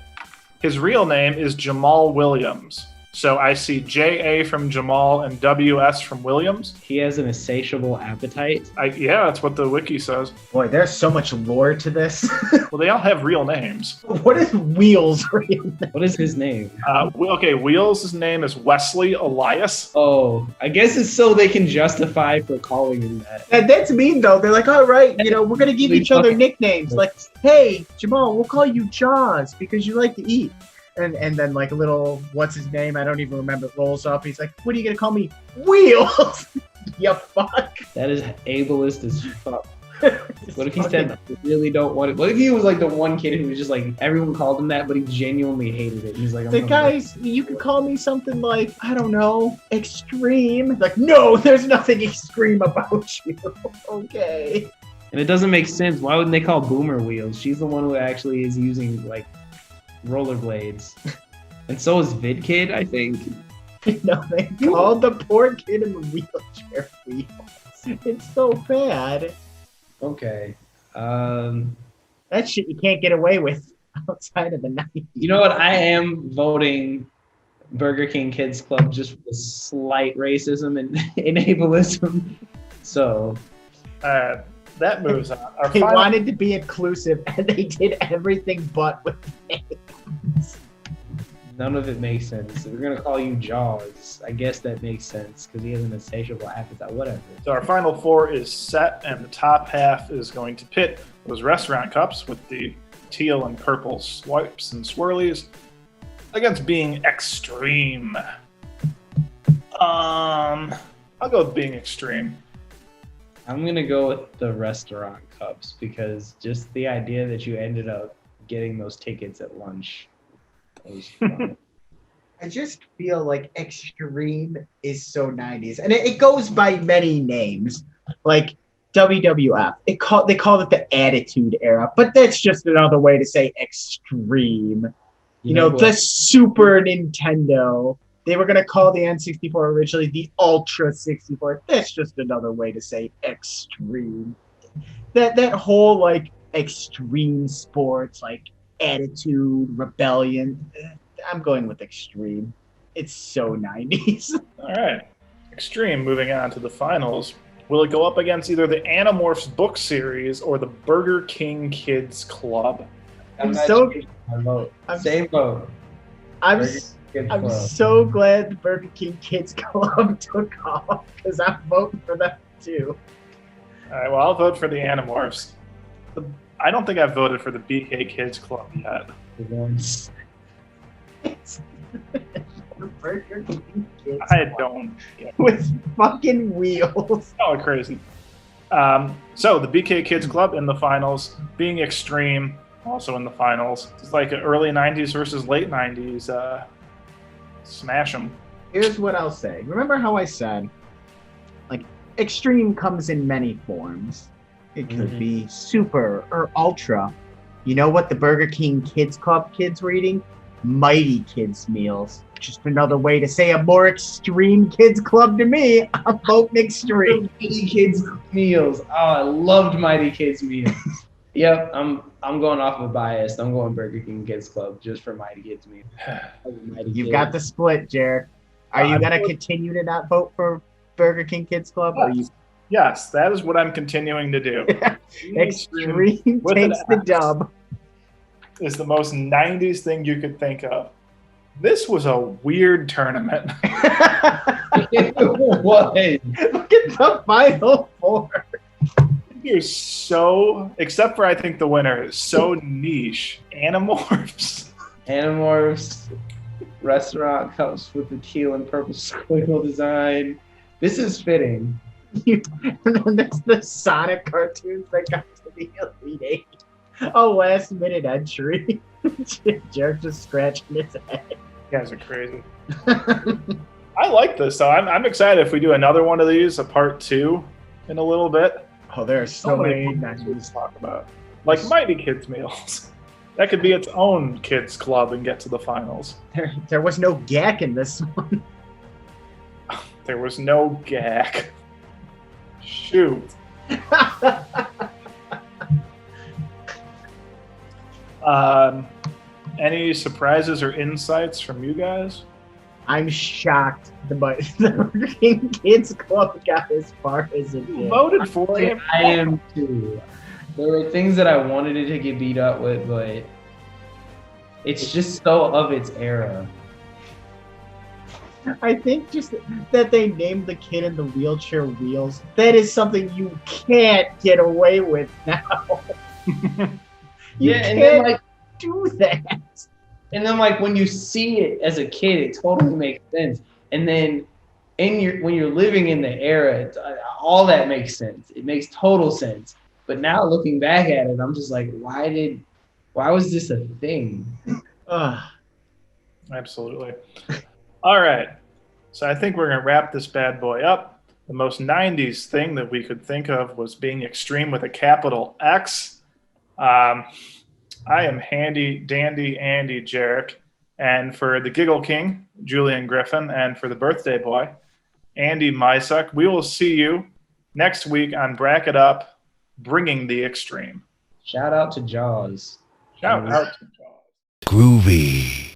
His real name is Jamal Williams. So I see J.A. from Jamal and W.S. from Williams. He has an insatiable appetite. Yeah, that's what the wiki says. Boy, there's so much lore to this. Well, they all have real names. What is Wheels' real name? What is his name? Okay, Wheels' name is Wesley Elias. Oh, I guess it's so they can justify for calling him that. And that's mean, though. They're like, all right, we're going to give each other nicknames. Like, hey, Jamal, we'll call you Jaws because you like to eat. And then like a little, what's his name? I don't even remember. Rolls up. He's like, what are you going to call me? Wheels. You fuck. That is ableist as fuck. What if he said, I really don't want it? What if he was like the one kid who was just like, everyone called him that, but he genuinely hated it. He's like, the guys, you could call me something like, I don't know, extreme. Like, no, there's nothing extreme about you. Okay. And it doesn't make sense. Why wouldn't they call Boomer wheels? She's the one who actually is using like rollerblades. And so is VidKid, I think. No, they called the poor kid in the wheelchair wheels. It's so bad. Okay. That shit you can't get away with outside of the 90s. You know what? I am voting Burger King Kids Club just for the slight racism and ableism. So that moves on. They wanted to be inclusive, and they did everything but with names. None of it makes sense. We're gonna call you Jaws. I guess that makes sense because he has an insatiable appetite. Whatever. So our final four is set, and the top half is going to pit those restaurant cups with the teal and purple swipes and swirlies against being extreme. I'll go with being extreme. I'm gonna go with the restaurant cups because just the idea that you ended up getting those tickets at lunch was fun. I just feel like extreme is so 90s, and it goes by many names, like WWF. They called it the Attitude Era, but that's just another way to say extreme. You know, the Super Nintendo. They were gonna call the N64 originally the Ultra 64. That's just another way to say extreme. That whole like extreme sports, like attitude, rebellion. I'm going with extreme. It's so 90s. All right. Extreme, moving on to the finals. Will it go up against either the Animorphs book series or the Burger King Kids Club? I'm so glad the Burger King Kids Club took off because I'm voting for them too. All right, well, I'll vote for the Animorphs. I don't think I've voted for the BK Kids Club yet. Burger King Kids I Club don't. with fucking wheels. Oh, crazy. So the BK Kids Club in the finals, being extreme, also in the finals. It's like an early 90s versus late 90s. Smash them. Here's what I'll say. Remember how I said, like, extreme comes in many forms. It could be super or ultra. You know what the Burger King Kids Club kids were eating? Mighty Kids meals. Just another way to say a more extreme kids club to me. I'm voting extreme. Mighty Kids meals. Oh, I loved Mighty Kids meals. Yep, I'm going off of bias. I'm going Burger King Kids Club just for Mighty Kids meals. You've got the split, Jared. Are you going to continue to not vote for Burger King Kids Club? Yes. Or you... Yes, that is what I'm continuing to do. Extreme takes the dub. Is the most 90s thing you could think of. This was a weird tournament. It was. Look at the final four. You're so, except for I think the winner is so niche. Animorphs. Animorphs, restaurant cups with the teal and purple squiggle design. This is fitting. And then there's the Sonic cartoons that got to the Elite Eight. A last minute entry. Jared just scratching his head. You guys are crazy. I like this, though. I'm excited if we do another one of these, a part 2, in a little bit. Oh, there are so many things to talk about. Like Mighty Kids meals. That could be its own kids club and get to the finals. There was no GAC in this one. There was no GAC. Shoot. Any surprises or insights from you guys? I'm shocked the Burger King Kids Club got as far as it did. Voted for it. I am too. There were things that I wanted it to get beat up with, but it's just so of its era. I think just that they named the kid in the wheelchair Wheels, that is something you can't get away with now. You can't do that. And then, like, when you see it as a kid, it totally makes sense. And then, when you're living in the era, all that makes sense. It makes total sense. But now, looking back at it, I'm just like, why was this a thing? Absolutely. All right. So I think we're going to wrap this bad boy up. The most 90s thing that we could think of was being extreme with a capital X. I am handy dandy Andy Jarek. And for the Giggle King, Julian Griffin, and for the birthday boy, Andy Mysuck, we will see you next week on Bracket Up, bringing the extreme. Shout out to Jaws. Shout out to Jaws. Groovy.